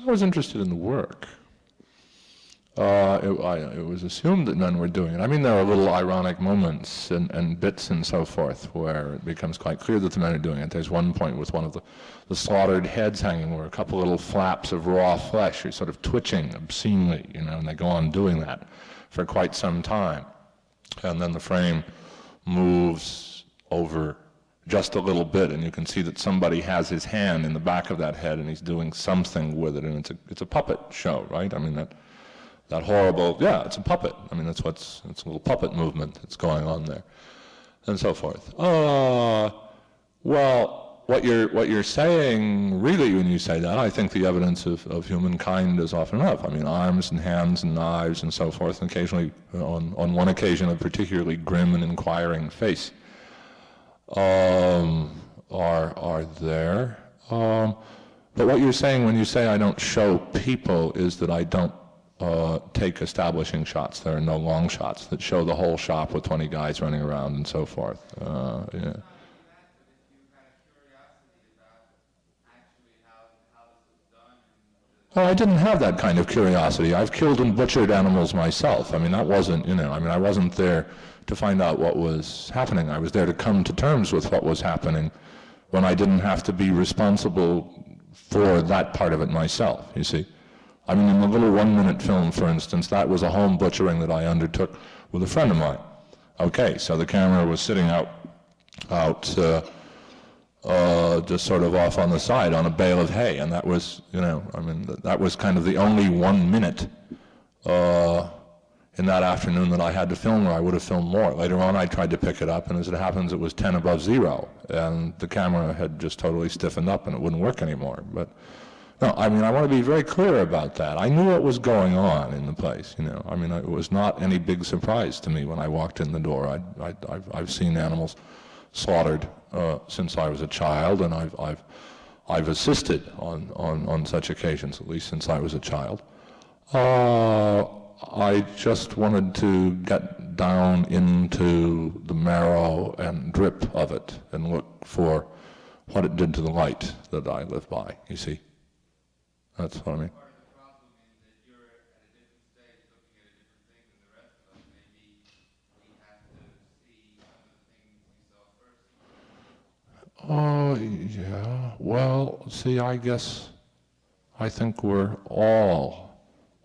[SPEAKER 2] I was interested in the work. It was assumed that none were doing it. I mean, there are little ironic moments and bits and so forth where it becomes quite clear that the men are doing it. There's one point with one of the slaughtered heads hanging where a couple little flaps of raw flesh are sort of twitching obscenely, you know, and they go on doing that for quite some time. And then the frame moves over just a little bit, and you can see that somebody has his hand in the back of that head and he's doing something with it, and it's a puppet show, right? I mean, that horrible, yeah, it's a puppet. I mean, it's a little puppet movement that's going on there, and so forth. Well, what you're saying, really, when you say that, I think the evidence of humankind is often enough. I mean, arms and hands and knives and so forth, and occasionally, on one occasion, a particularly grim and inquiring face are there. But what you're saying when you say I don't show people is that I don't take establishing shots. There are no long shots that show the whole shop with 20 guys running around and so forth. Yeah. Oh, I didn't have that kind of curiosity. I've killed and butchered animals myself. I mean, that wasn't, you know, I mean, I wasn't there to find out what was happening. I was there to come to terms with what was happening when I didn't have to be responsible for that part of it myself, you see. I mean, in the little 1-minute film, for instance, that was a home butchering that I undertook with a friend of mine. Okay, so the camera was sitting out just sort of off on the side on a bale of hay, and that was, you know, I mean, that was kind of the only 1 minute in that afternoon that I had to film, or I would have filmed more. Later on, I tried to pick it up, and as it happens, it was 10 above 0, and the camera had just totally stiffened up, and it wouldn't work anymore. But no, I mean, I want to be very clear about that. I knew what was going on in the place, you know. I mean, it was not any big surprise to me when I walked in the door. I've seen animals slaughtered since I was a child, and I've assisted on such occasions, at least since I was a child. I just wanted to get down into the marrow and drip of it and look for what it did to the light that I live by, you see. That's what I mean.
[SPEAKER 4] Part of the problem is that you're at a different stage looking at a different thing than the rest of us. Maybe we have to see some of the things we saw first.
[SPEAKER 2] Oh, yeah. Well, see, I think we're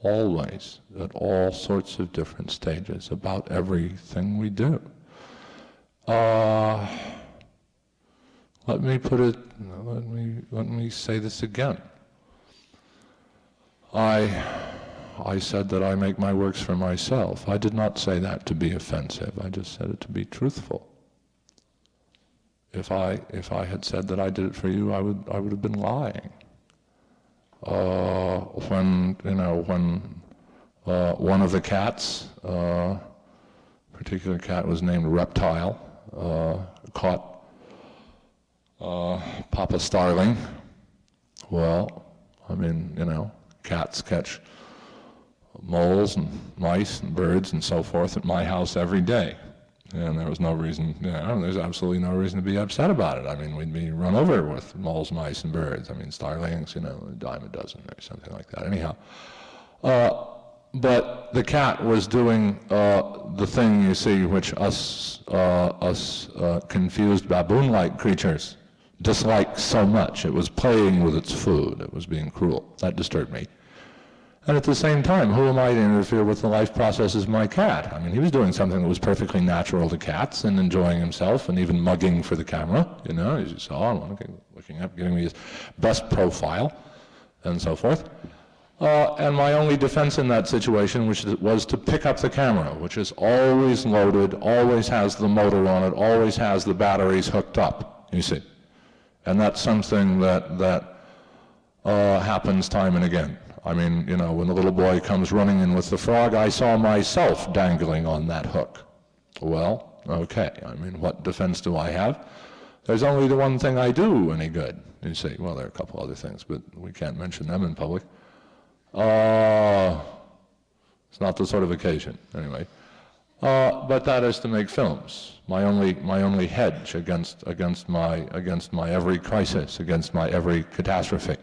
[SPEAKER 2] always at all sorts of different stages about everything we do. Let me say this again. I said that I make my works for myself. I did not say that to be offensive. I just said it to be truthful. If I had said that I did it for you, I would have been lying. When one of the cats, particular cat was named Reptile, caught Papa Starling. Well, I mean, you know, cats catch moles and mice and birds and so forth at my house every day. And there was no reason, you know, there's absolutely no reason to be upset about it. I mean, we'd be run over with moles, mice, and birds. I mean, starlings, you know, a dime a dozen or something like that. Anyhow, but the cat was doing the thing, you see, which us confused baboon-like creatures dislike so much. It was playing with its food. It was being cruel. That disturbed me. And at the same time, who am I to interfere with the life processes of my cat? I mean, he was doing something that was perfectly natural to cats and enjoying himself and even mugging for the camera, you know, as you saw, looking up, giving me his best profile and so forth. And my only defense in that situation was to pick up the camera, which is always loaded, always has the motor on it, always has the batteries hooked up, you see. And that's something that happens time and again. I mean, you know, when the little boy comes running in with the frog, I saw myself dangling on that hook. Well, okay, I mean, what defense do I have? There's only the one thing I do any good. You say, well, there are a couple other things, but we can't mention them in public. It's not the sort of occasion, anyway. But that is to make films. My only hedge against my every crisis, against my every catastrophe.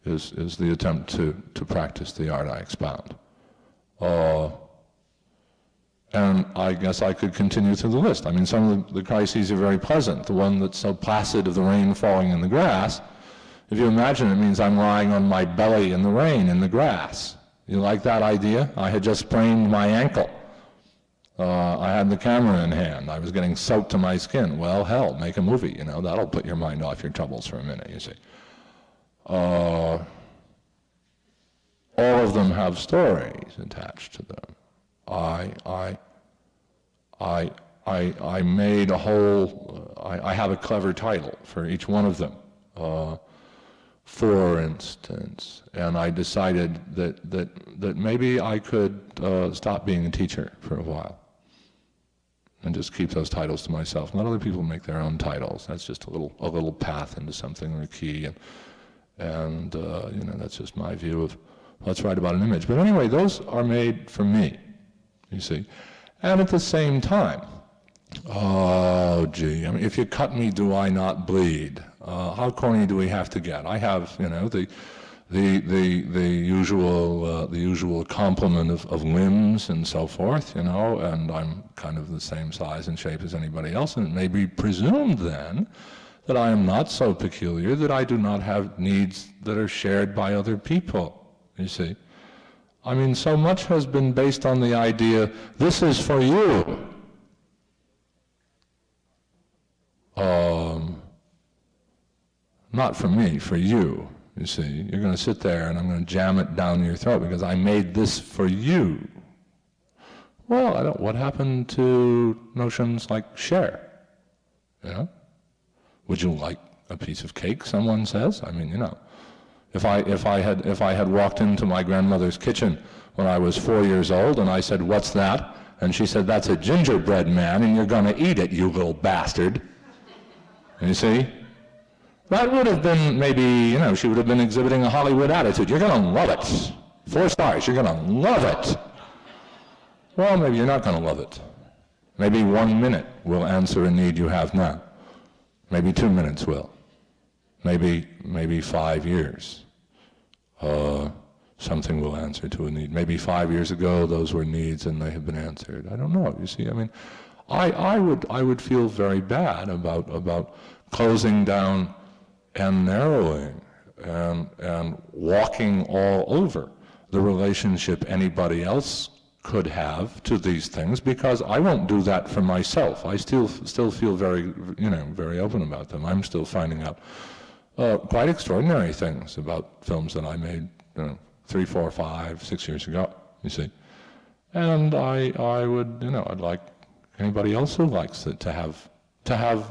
[SPEAKER 2] is the attempt to practice the art I expound. And I guess I could continue through the list. I mean, some of the crises are very pleasant. The one that's so placid of the rain falling in the grass, if you imagine, it means I'm lying on my belly in the rain, in the grass. You like that idea? I had just sprained my ankle. I had the camera in hand. I was getting soaked to my skin. Well, hell, make a movie, you know. That'll put your mind off your troubles for a minute, you see. All of them have stories attached to them. I made a whole, I have a clever title for each one of them. For instance, and I decided that maybe I could stop being a teacher for a while and just keep those titles to myself. Let other people make their own titles. That's just a little path into something, or a key, and you know, that's just my view of what's right about an image. But anyway, those are made for me, you see. And at the same time, oh gee, I mean, if you cut me, do I not bleed? How corny do we have to get? I have, you know, the usual complement of limbs and so forth, you know, and I'm kind of the same size and shape as anybody else, and it may be presumed then that I am not so peculiar that I do not have needs that are shared by other people, you see. I mean, so much has been based on the idea, this is for you. Not for me, for you, you see. You're going to sit there and I'm going to jam it down your throat because I made this for you. Well, what happened to notions like share? You know? Would you like a piece of cake, someone says? I mean, you know. If I had walked into my grandmother's kitchen when I was 4 years old and I said, "What's that?" and she said, "That's a gingerbread man and you're going to eat it, you little bastard." You see? That would have been maybe, you know, she would have been exhibiting a Hollywood attitude. You're going to love it. 4 stars, you're going to love it. Well, maybe you're not going to love it. Maybe 1 minute will answer a need you have now. Maybe 2 minutes will. Maybe 5 years. Something will answer to a need. Maybe 5 years ago those were needs and they have been answered. I don't know. You see, I mean, I would feel very bad about closing down and narrowing and walking all over the relationship anybody else could have to these things, because I won't do that for myself. I still feel very, you know, very open about them. I'm still finding out quite extraordinary things about films that I made, you know, 3, 4, 5, 6 years ago, you see. And I would, you know, I'd like anybody else who likes it to have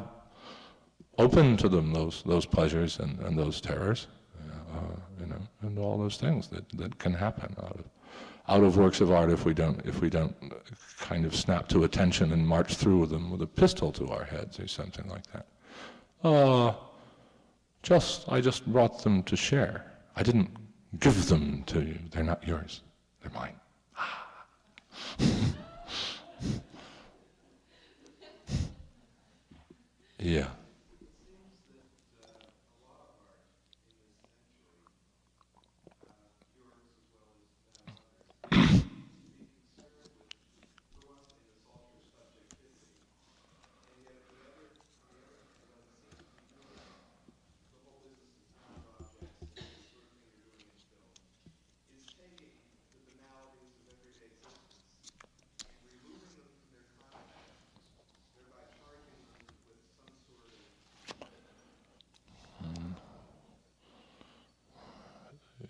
[SPEAKER 2] open to them those pleasures and those terrors, you know, and all those things that can happen out of works of art if we don't kind of snap to attention and march through them with a pistol to our heads or something like that. I just brought them to share. I didn't give them to you. They're not yours. They're mine. Yeah.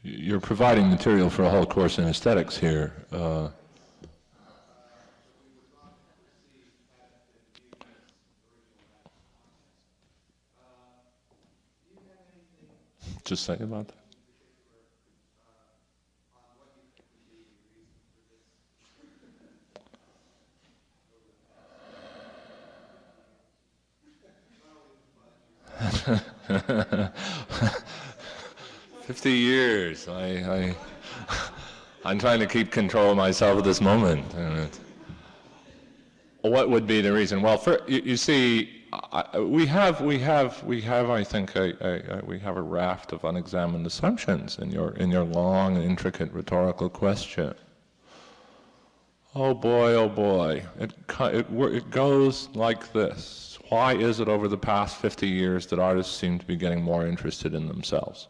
[SPEAKER 2] You're providing material for a whole course in aesthetics here. Just say about that. "50 years. I'm trying to keep control of myself at this moment. What would be the reason? Well, you see, we have, I think, we have a raft of unexamined assumptions in your long and intricate rhetorical question. Oh boy, it goes like this. Why is it over the past 50 years that artists seem to be getting more interested in themselves?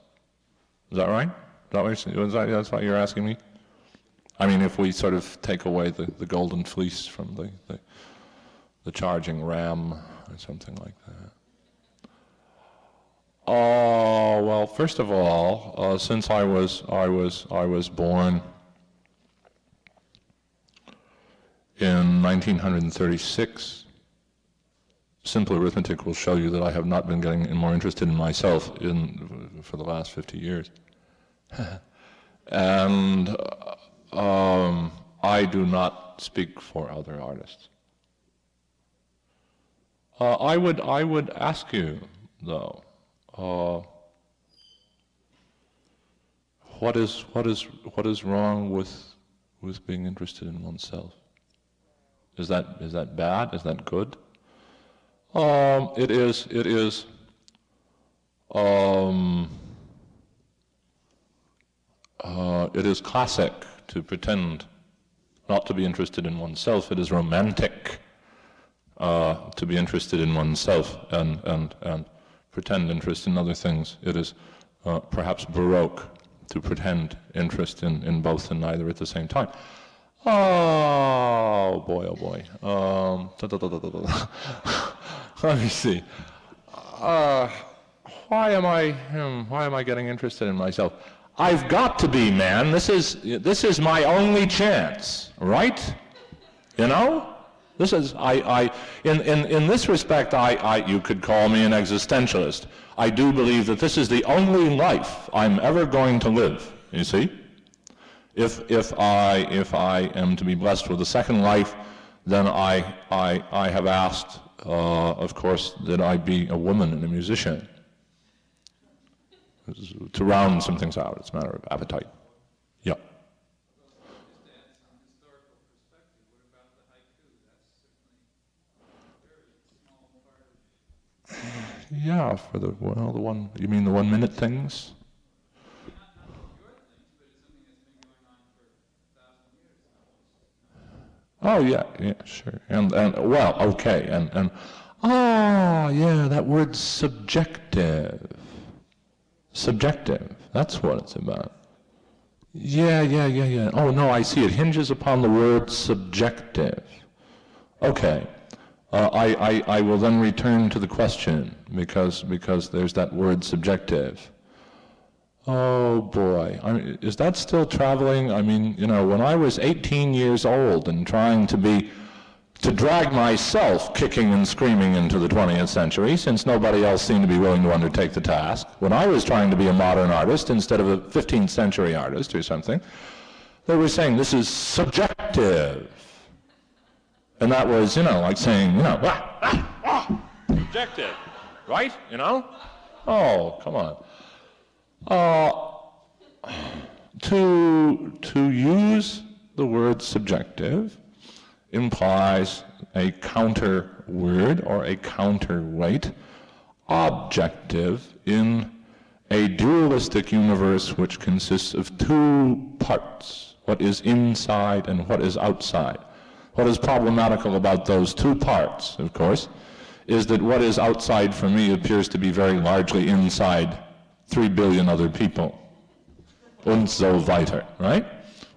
[SPEAKER 2] Is that right? That's what you're asking me? I mean, if we sort of take away the golden fleece from the charging ram or something like that. Oh, well, first of all, since I was born in 1936, simple arithmetic will show you that I have not been getting more interested in myself for the last 50 years. And I do not speak for other artists. I would ask you, though, what is wrong with being interested in oneself? Is that bad? Is that good? It is classic to pretend not to be interested in oneself. It is romantic to be interested in oneself and pretend interest in other things. It is perhaps Baroque to pretend interest in both and neither at the same time. Oh boy. Let me see. Why am I getting interested in myself? I've got to be, man. This is my only chance, right? You know? This is in this respect, you could call me an existentialist. I do believe that this is the only life I'm ever going to live. You see? If I am to be blessed with a second life, then I have asked, of course, that I be a woman and a musician. To round some things out, it's a matter of appetite. Yeah.
[SPEAKER 3] Just to add some historical perspective, what about the haiku? That's certainly a very small part of...
[SPEAKER 2] Yeah, for the one, you mean the 1 minute things?
[SPEAKER 3] Not your things, but it's something that's been going on for 1,000 years almost.
[SPEAKER 2] Oh yeah, sure. And well, okay, and yeah, that word subjective. Subjective, that's what it's about. Yeah. Oh no, I see, it hinges upon the word subjective. Okay, I will then return to the question, because there's that word subjective. Oh boy, is that still traveling? I mean, you know, when I was 18 years old and trying to drag myself kicking and screaming into the 20th century, since nobody else seemed to be willing to undertake the task, when I was trying to be a modern artist instead of a 15th century artist or something, they were saying this is subjective. And that was, you know, like saying, you know, subjective, right? You know? Oh, come on. To use the word subjective implies a counter word or a counterweight, objective, in a dualistic universe which consists of two parts, what is inside and what is outside. What is problematical about those two parts, of course, is that what is outside for me appears to be very largely inside 3 billion other people. Und so weiter, right?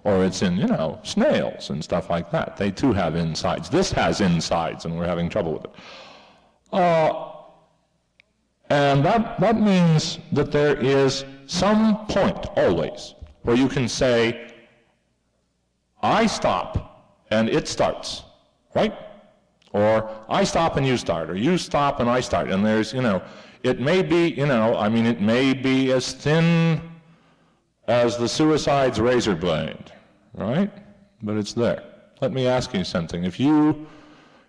[SPEAKER 2] Or it's in, you know, snails and stuff like that. They too have insides. This has insides, and we're having trouble with it. And that means that there is some point, always, where you can say, I stop, and it starts, right? Or I stop and you start, or you stop and I start. And there's, you know, it may be, you know, I mean, it may be as thin as the suicide's razor blade, right? But it's there. Let me ask you something. If you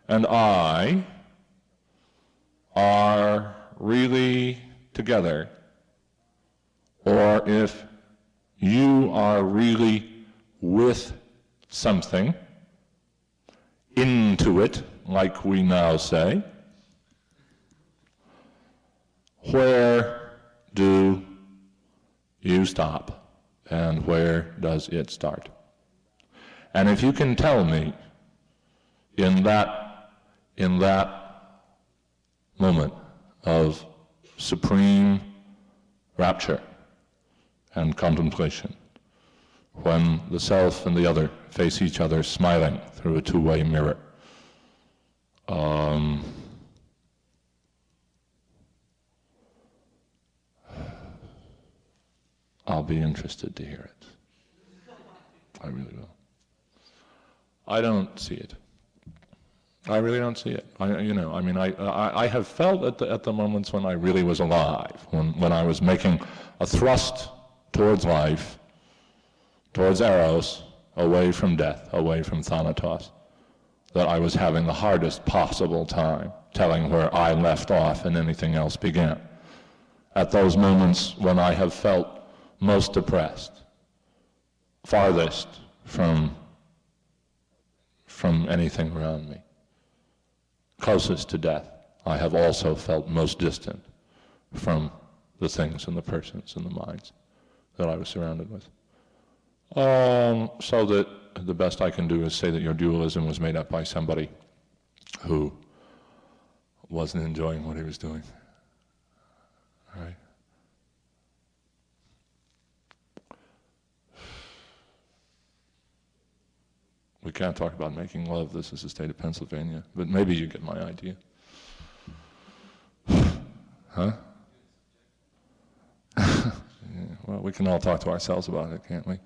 [SPEAKER 2] and I are really together, or if you are really with something, into it, like we now say, where do you stop and where does it start? And if you can tell me in that moment of supreme rapture and contemplation, when the self and the other face each other smiling through a two-way mirror, I'll be interested to hear it. I really will. I don't see it. I really don't see it. I have felt at the moments when I really was alive, when I was making a thrust towards life, towards Eros, away from death, away from Thanatos, that I was having the hardest possible time telling where I left off and anything else began. At those moments when I have felt most depressed, farthest from anything around me, closest to death, I have also felt most distant from the things and the persons and the minds that I was surrounded with. So that the best I can do is say that your dualism was made up by somebody who wasn't enjoying what he was doing. All right? We can't talk about making love. This is the state of Pennsylvania. But maybe you get my idea. Huh? Yeah, well, we can all talk to ourselves about it, can't we?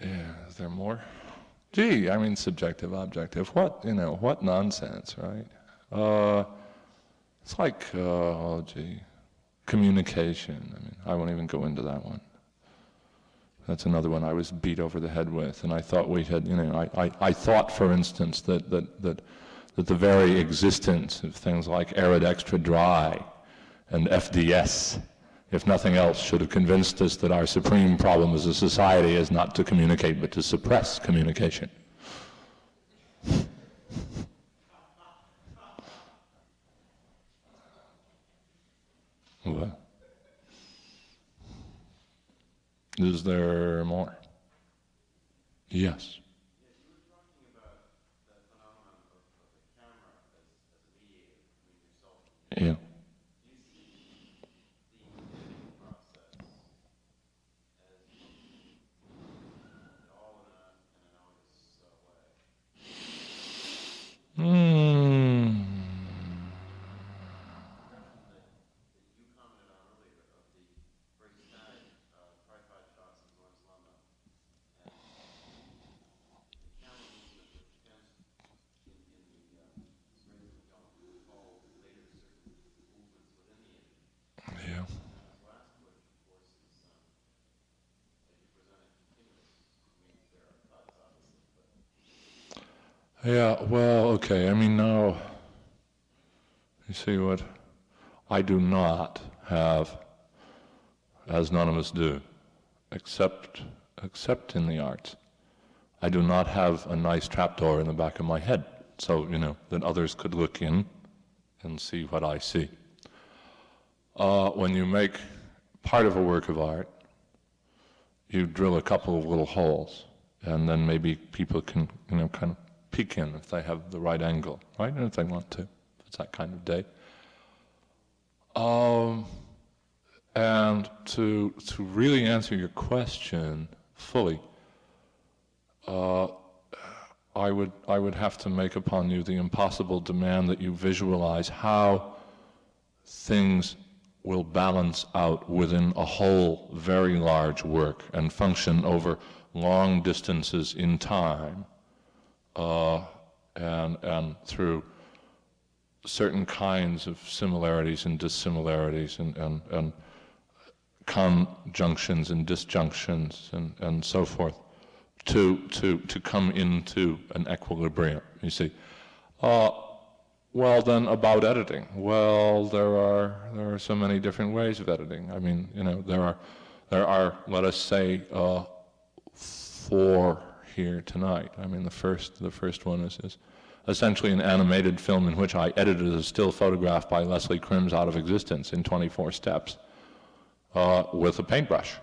[SPEAKER 2] Yeah, is there more? Gee, I mean, subjective, objective. What nonsense, right? It's like, oh gee, communication. I mean, I won't even go into that one. That's another one I was beat over the head with, and I thought we had, I thought, for instance, that the very existence of things like arid extra dry and FDS, if nothing else, should have convinced us that our supreme problem as a society is not to communicate, but to suppress communication. What? Is there more? Yes. Yeah. Yeah, well, okay, I mean, now, you see what? I do not have, as none of us do, except in the arts, I do not have a nice trapdoor in the back of my head, so, that others could look in and see what I see. When you make part of a work of art, you drill a couple of little holes, and then maybe people can, kind of peek in if they have the right angle, right? And if they want to, if it's that kind of day. And to really answer your question fully, I would have to make upon you the impossible demand that you visualize how things will balance out within a whole very large work and function over long distances in time, and through certain kinds of similarities and dissimilarities and conjunctions and disjunctions and so forth, to come into an equilibrium, you see. Well, then about editing. Well, there are so many different ways of editing. I mean, there are let us say 4 here tonight. I mean, the first one is essentially an animated film in which I edited a still photograph by Leslie Krims out of existence in 24 steps with a paintbrush.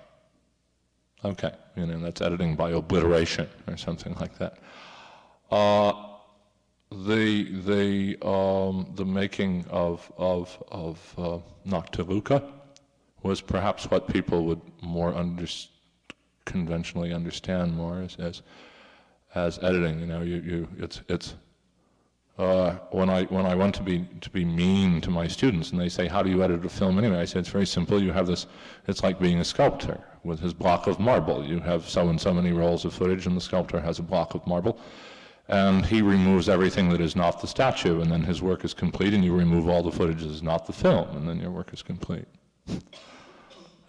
[SPEAKER 2] Okay, that's editing by obliteration or something like that. The making of Noctiluca was perhaps what people would more conventionally understand more as editing. When I want to be mean to my students and they say, how do you edit a film anyway? I say, it's very simple. You have this, it's like being a sculptor with his block of marble. You have so and so many rolls of footage and the sculptor has a block of marble and he removes everything that is not the statue and then his work is complete, and you remove all the footage that is not the film and then your work is complete.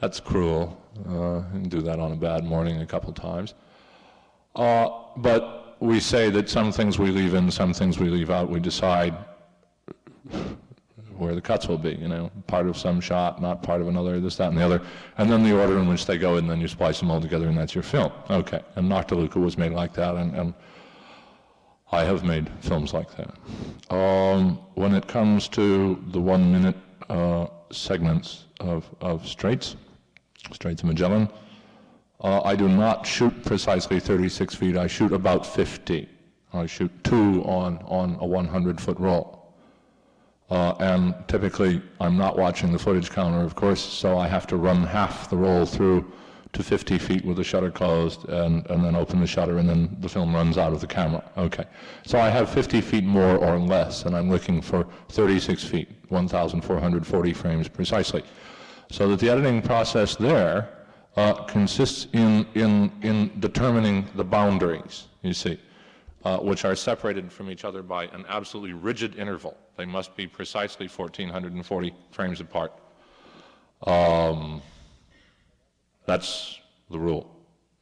[SPEAKER 2] That's cruel. You can do that on a bad morning a couple times. But we say that some things we leave in, some things we leave out. We decide where the cuts will be, part of some shot, not part of another, this, that, and the other. And then the order in which they go in, then you splice them all together and that's your film. Okay, and Noctiluca was made like that, and I have made films like that. When it comes to the 1 minute segments of Straits of Magellan, I do not shoot precisely 36 feet, I shoot about 50. I shoot 2 on a 100-foot roll. And typically I'm not watching the footage counter, of course, so I have to run half the roll through to 50 feet with the shutter closed and then open the shutter and then the film runs out of the camera. Okay. So I have 50 feet more or less and I'm looking for 36 feet, 1,440 frames precisely. So that the editing process there consists in determining the boundaries, you see, which are separated from each other by an absolutely rigid interval. They must be precisely 1,440 frames apart. That's the rule.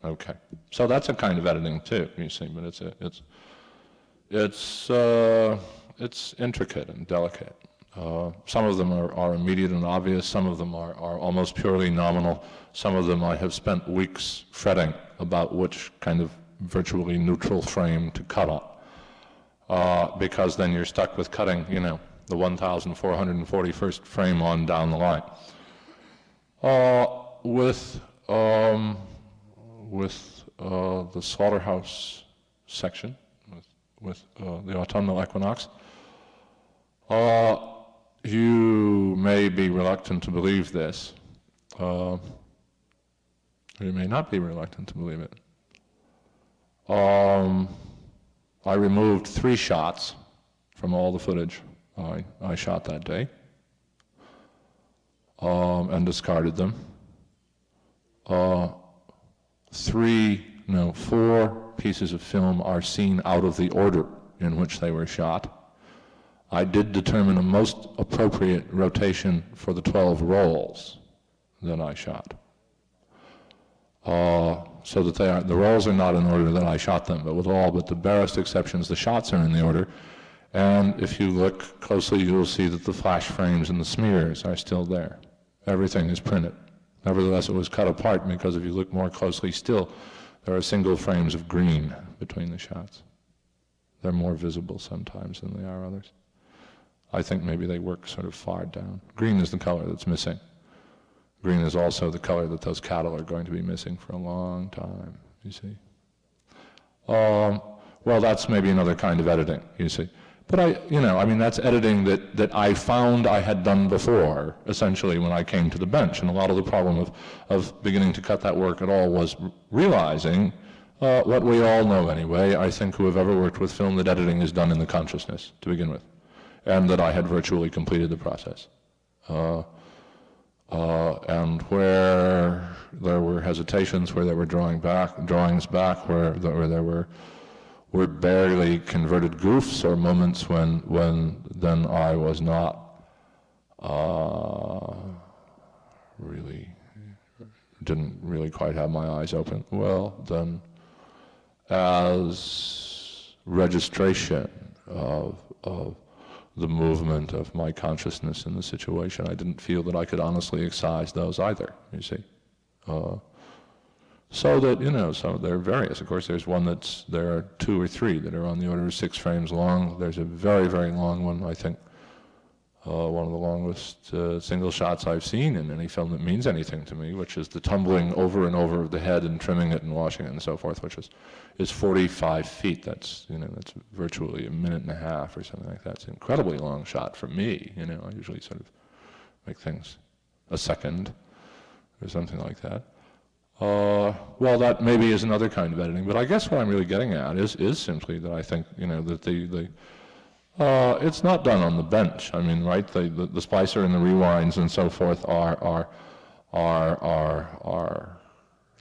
[SPEAKER 2] Okay. So that's a kind of editing too, you see, but it's intricate and delicate. Some of them are immediate and obvious, some of them are almost purely nominal, some of them I have spent weeks fretting about which kind of virtually neutral frame to cut on, because then you're stuck with cutting, the 1,441st frame on down the line. With the slaughterhouse section, with the autumnal equinox, you may be reluctant to believe this, or you may not be reluctant to believe it. I removed 3 shots from all the footage I shot that day, and discarded them. 4 pieces of film are seen out of the order in which they were shot. I did determine a most appropriate rotation for the 12 rolls that I shot. So that the rolls are not in order that I shot them, but with all but the barest exceptions, the shots are in the order. And if you look closely, you'll see that the flash frames and the smears are still there. Everything is printed. Nevertheless, it was cut apart because if you look more closely still, there are single frames of green between the shots. They're more visible sometimes than they are others. I think maybe they work sort of far down. Green is the color that's missing. Green is also the color that those cattle are going to be missing for a long time, you see. Well, that's maybe another kind of editing, you see. But that's editing that I found I had done before, essentially, when I came to the bench. And a lot of the problem of beginning to cut that work at all was realizing what we all know anyway, I think, who have ever worked with film, that editing is done in the consciousness to begin with, and that I had virtually completed the process. And where there were hesitations, where there were drawings back, where there were barely converted goofs or moments when then I was not didn't really quite have my eyes open. Well, then as registration of the movement of my consciousness in the situation, I didn't feel that I could honestly excise those either, you see. So that, so there are various. Of course, there are 2 or 3 that are on the order of 6 frames long. There's a very, very long one, I think, one of the longest single shots I've seen in any film that means anything to me, which is the tumbling over and over of the head and trimming it and washing it and so forth, which is 45 feet. That's, that's virtually a minute and a half or something like that. It's an incredibly long shot for me, I usually sort of make things a second or something like that. Well, that maybe is another kind of editing, but I guess what I'm really getting at is simply that I think, that it's not done on the bench. I mean, right? The splicer and the rewinds and so forth are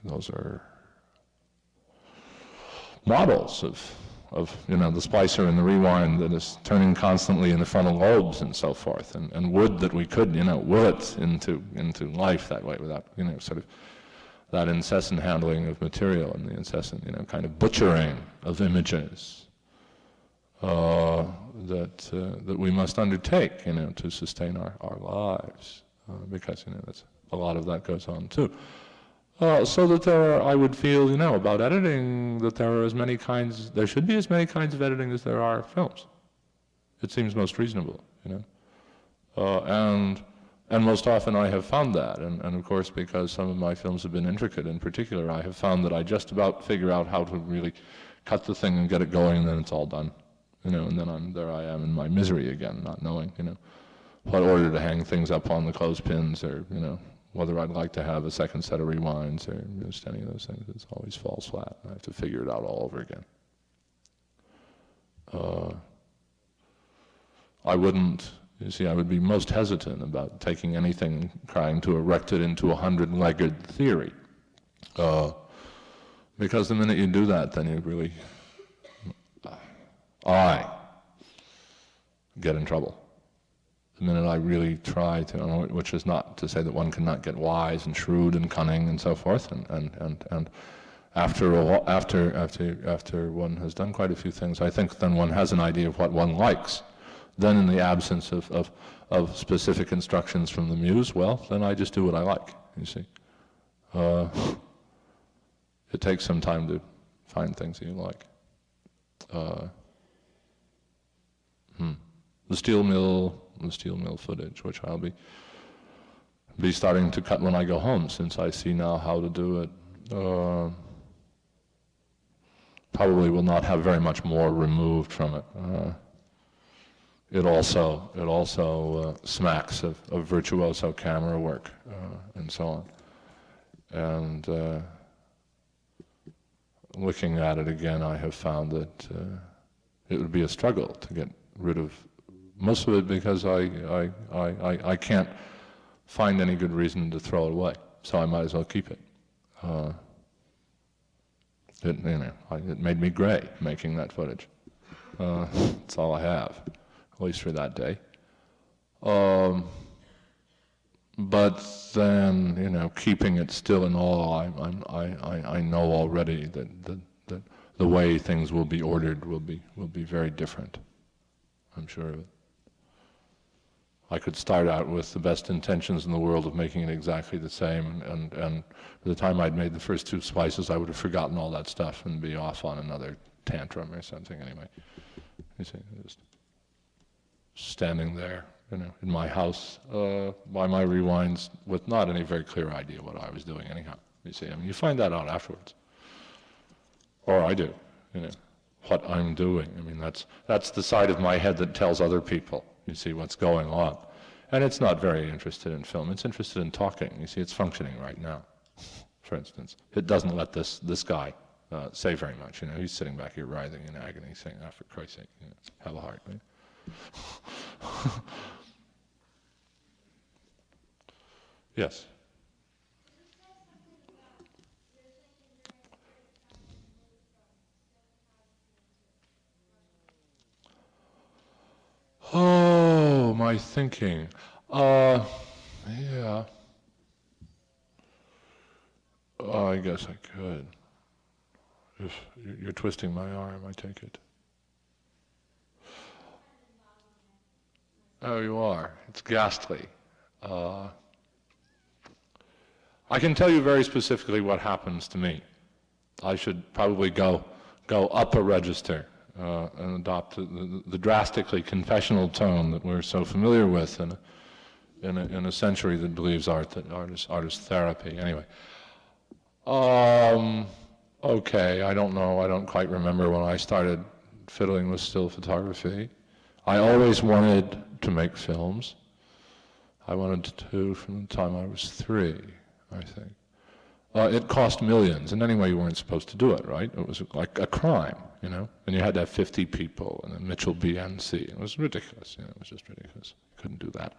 [SPEAKER 2] those are models of the splicer and the rewind that is turning constantly in the frontal lobes and so forth, and would that we could, will it into life that way without, sort of that incessant handling of material and the incessant, kind of butchering of images that we must undertake, to sustain our lives, because, that's a lot of that goes on too. So that I would feel, about editing, that there should be as many kinds of editing as there are films. It seems most reasonable, and most often I have found that, and of course because some of my films have been intricate in particular, I have found that I just about figure out how to really cut the thing and get it going, and then it's all done, and then there I am in my misery again, not knowing, what order to hang things up on the clothespins, or, whether I'd like to have a second set of rewinds, or just any of those things. It always falls flat. I have to figure it out all over again. I would be most hesitant about taking anything, trying to erect it into a 100-legged theory. Because the minute you do that, then you really, get in trouble. The minute I really try to, which is not to say that one cannot get wise and shrewd and cunning and so forth, and after one has done quite a few things, I think then one has an idea of what one likes. Then in the absence of specific instructions from the muse, well, then I just do what I like, you see. It takes some time to find things that you like. The steel mill footage, which I'll be starting to cut when I go home, since I see now how to do it. Probably will not have very much more removed from it. It also smacks of virtuoso camera work and so on. And looking at it again, I have found that it would be a struggle to get rid of most of it, because I can't find any good reason to throw it away, so I might as well keep it. It made me gray making that footage. That's all I have, at least for that day. But then, keeping it still and all, I know already that the way things will be ordered will be very different. I'm sure of it. I could start out with the best intentions in the world of making it exactly the same, and by the time I'd made the first 2 splices, I would have forgotten all that stuff and be off on another tantrum or something anyway. You see, just standing there, in my house, by my rewinds, with not any very clear idea what I was doing anyhow. You see, you find that out afterwards. Or I do, what I'm doing. That's the side of my head that tells other people, you see, what's going on. And it's not very interested in film. It's interested in talking. You see, it's functioning right now, for instance. It doesn't let this guy say very much. He's sitting back here writhing in agony, saying, for Christ's sake, have a heart. Right? Yes? Oh, my thinking. Yeah. I guess I could. If you're twisting my arm, I take it. Oh, you are. It's ghastly. I can tell you very specifically what happens to me. I should probably go up a register and adopt the drastically confessional tone that we're so familiar with in a century that believes art is therapy. Anyway, okay, I don't know. I don't quite remember when I started fiddling with still photography. I always wanted to make films. I wanted to from the time I was 3, I think. It cost millions, and anyway, you weren't supposed to do it, right? It was like a crime, you know? And you had to have 50 people, and then Mitchell BNC. It was ridiculous, you know, it was just ridiculous. You couldn't do that.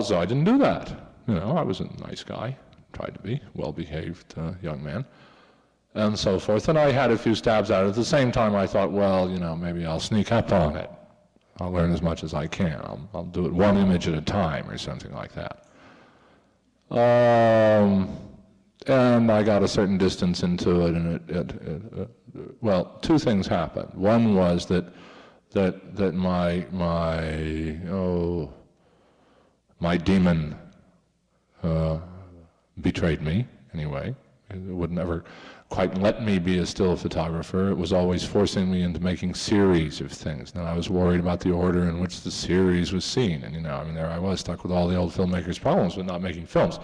[SPEAKER 2] So I didn't do that. You know, I was a nice guy, tried to be, well-behaved young man, and so forth. And I had a few stabs at it. At the same time, I thought, well, you know, maybe I'll sneak up on it. I'll learn as much as I can. I'll do it one image at a time or something like that. And I got a certain distance into it, and well, 2 things happened. One was that my demon betrayed me, anyway. It would never quite let me be a still photographer. It was always forcing me into making series of things. And I was worried about the order in which the series was seen. And, you know, I mean, there I was, stuck with all the old filmmakers' problems with not making films.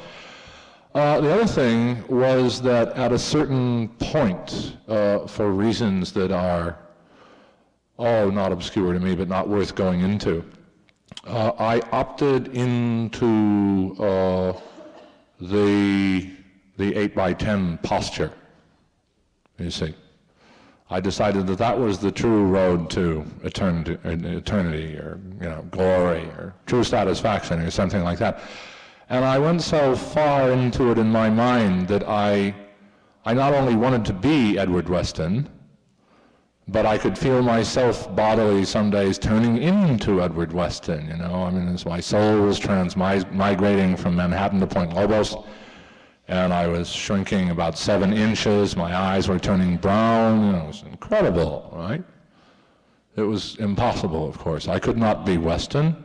[SPEAKER 2] The other thing was that at a certain point, for reasons that are, not obscure to me, but not worth going into, I opted into the 8x10 posture, you see. I decided that that was the true road to eternity or, you know, glory or true satisfaction or something like that. And I went so far into it in my mind that I not only wanted to be Edward Weston, but I could feel myself bodily some days turning into Edward Weston, you know. I mean, as my soul was migrating from Manhattan to Point Lobos, and I was shrinking about 7 inches, my eyes were turning brown, you know, it was incredible, right? It was impossible, of course. I could not be Weston.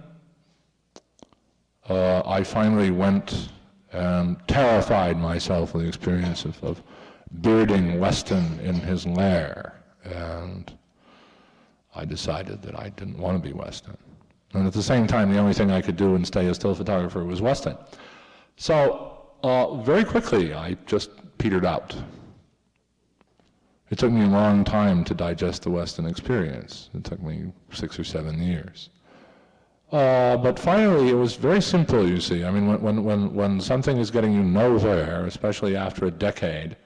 [SPEAKER 2] I finally went and terrified myself with the experience of bearding Weston in his lair, and I decided that I didn't want to be Weston. And at the same time, the only thing I could do and stay a still photographer was Weston. So very quickly, I just petered out. It took me a long time to digest the Weston experience. It took me 6 or 7 years. But finally, it was very simple, you see. I mean, when something is getting you nowhere, especially after a decade,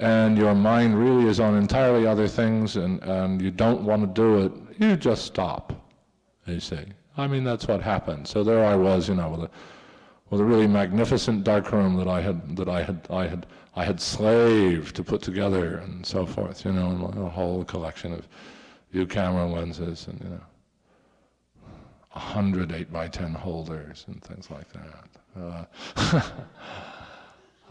[SPEAKER 2] and your mind really is on entirely other things, and you don't want to do it, you just stop, you see. I mean, that's what happened. So there I was, you know, with a really magnificent darkroom that I had slaved to put together and so forth, you know, and a whole collection of view camera lenses and, you know, 100 8x10 holders and things like that.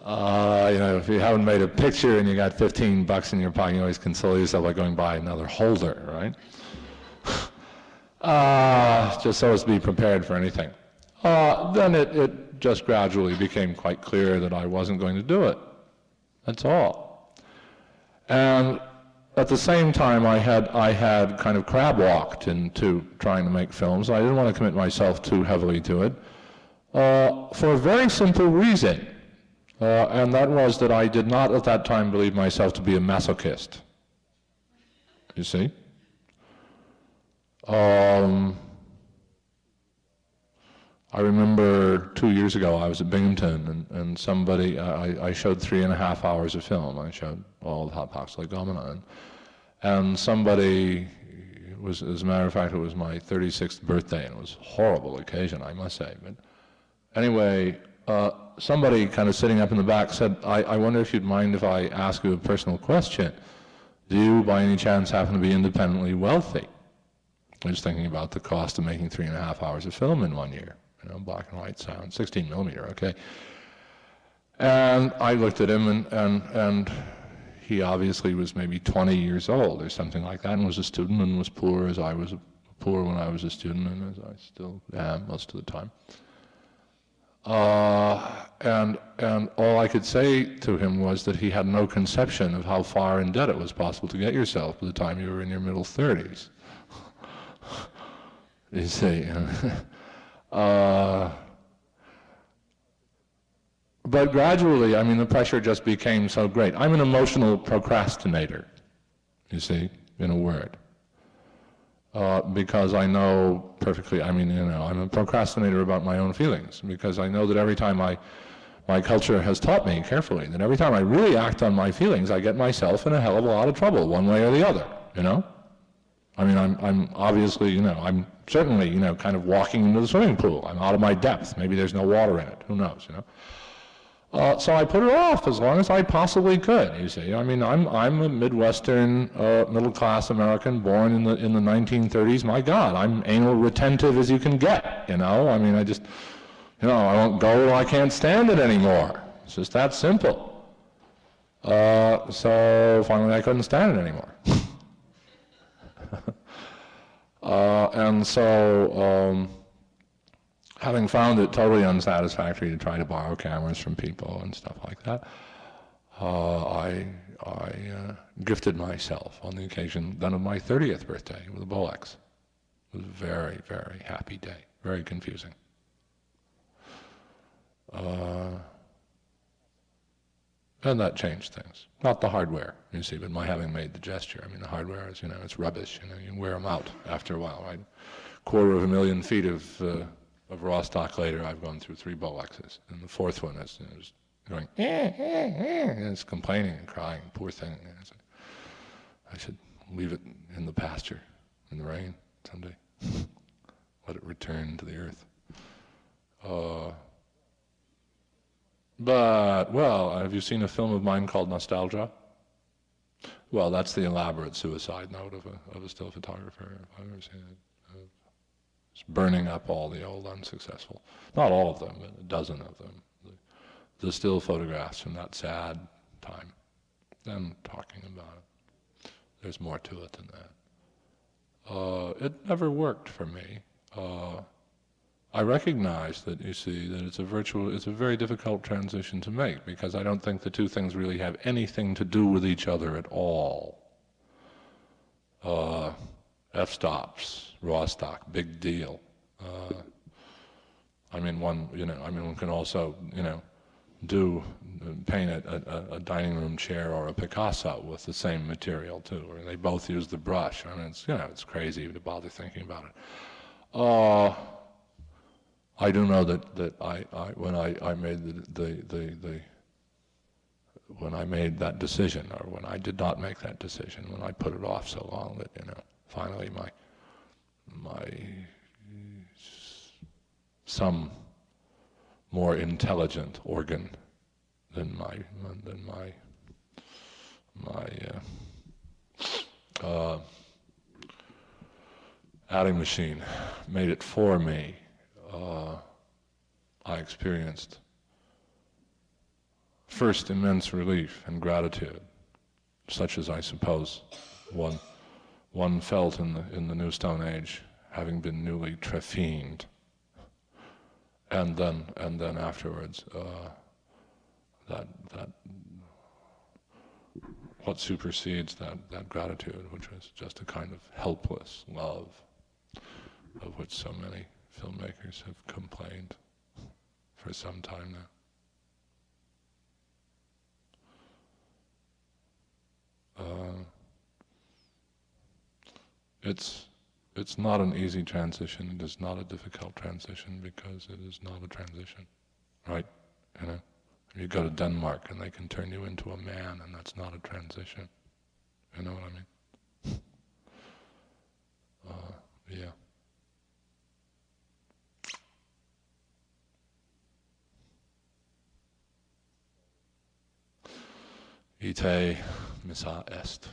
[SPEAKER 2] You know, if you haven't made a picture and you got $15 in your pocket, you always console yourself by going buy another holder, right? Just so as to be prepared for anything. Then it just gradually became quite clear that I wasn't going to do it. That's all. And at the same time, I had kind of crab-walked into trying to make films. I didn't want to commit myself too heavily to it for a very simple reason, and that was that I did not at that time believe myself to be a masochist. You see? I remember 2 years ago I was at Binghamton and somebody, I showed 3.5 hours of film. I showed all the hot box legomena, and somebody was, as a matter of fact, it was my 36th birthday, and it was a horrible occasion, I must say. But anyway, somebody kind of sitting up in the back said, I wonder if you'd mind if I ask you a personal question. Do you, by any chance, happen to be independently wealthy? I was thinking about the cost of making 3.5 hours of film in 1 year. You know, black and white sound, 16 millimeter, okay. And I looked at him, and he obviously was maybe 20 years old or something like that, and was a student and was poor as I was poor when I was a student, and as I still am most of the time. and all I could say to him was that he had no conception of how far in debt it was possible to get yourself by the time you were in your middle 30s. You see. But gradually, I mean, the pressure just became so great. I'm an emotional procrastinator, you see, in a word. Because I know perfectly, I mean, you know, I'm a procrastinator about my own feelings, because I know that every time my culture has taught me carefully that every time I really act on my feelings, I get myself in a hell of a lot of trouble, one way or the other, you know? I mean, I'm obviously, you know, I'm certainly, you know, kind of walking into the swimming pool. I'm out of my depth. Maybe there's no water in it. Who knows, you know? So I put it off as long as I possibly could, you see. I mean, I'm a Midwestern, middle-class American born in the 1930s. My God, I'm anal retentive as you can get, you know? I mean, I just, you know, I won't go till I can't stand it anymore. It's just that simple. So finally I couldn't stand it anymore. And so, having found it totally unsatisfactory to try to borrow cameras from people and stuff like that, I gifted myself on the occasion then of my 30th birthday with a Bolex. It was a very, very happy day, very confusing. And that changed things. Not the hardware, you see, but my having made the gesture. I mean, the hardware is, you know, it's rubbish. You know, you wear them out after a while, right? 250,000 feet of raw stock later, I've gone through 3 Bolexes, and the 4th one is, you know, just going, and it's complaining and crying, poor thing. I should leave it in the pasture, in the rain, someday. Let it return to the earth. But, well, have you seen a film of mine called Nostalgia? Well, that's the elaborate suicide note of a still photographer, if I've ever seen it. It's burning up all the old unsuccessful, not all of them, but a dozen of them. The still photographs from that sad time. Then talking about it. There's more to it than that. It never worked for me. I recognize that, you see, that it's a very difficult transition to make, because I don't think the two things really have anything to do with each other at all. F-stops, raw stock, big deal. I mean, one can also, you know, paint a dining room chair or a Picasso with the same material too, or they both use the brush. I mean, it's, you know, it's crazy to bother thinking about it. I do know that when I made that decision, or when I did not make that decision, when I put it off so long that, you know, finally some more intelligent organ than my adding machine made it for me. I experienced first immense relief and gratitude, such as I suppose one felt in the New Stone Age, having been newly trephined, and then afterwards that what supersedes that gratitude, which was just a kind of helpless love, of which so many filmmakers have complained for some time now. It's not an easy transition. It is not a difficult transition, because it is not a transition, right? You know, you go to Denmark and they can turn you into a man, and that's not a transition. You know what I mean? Yeah. Ite missa est.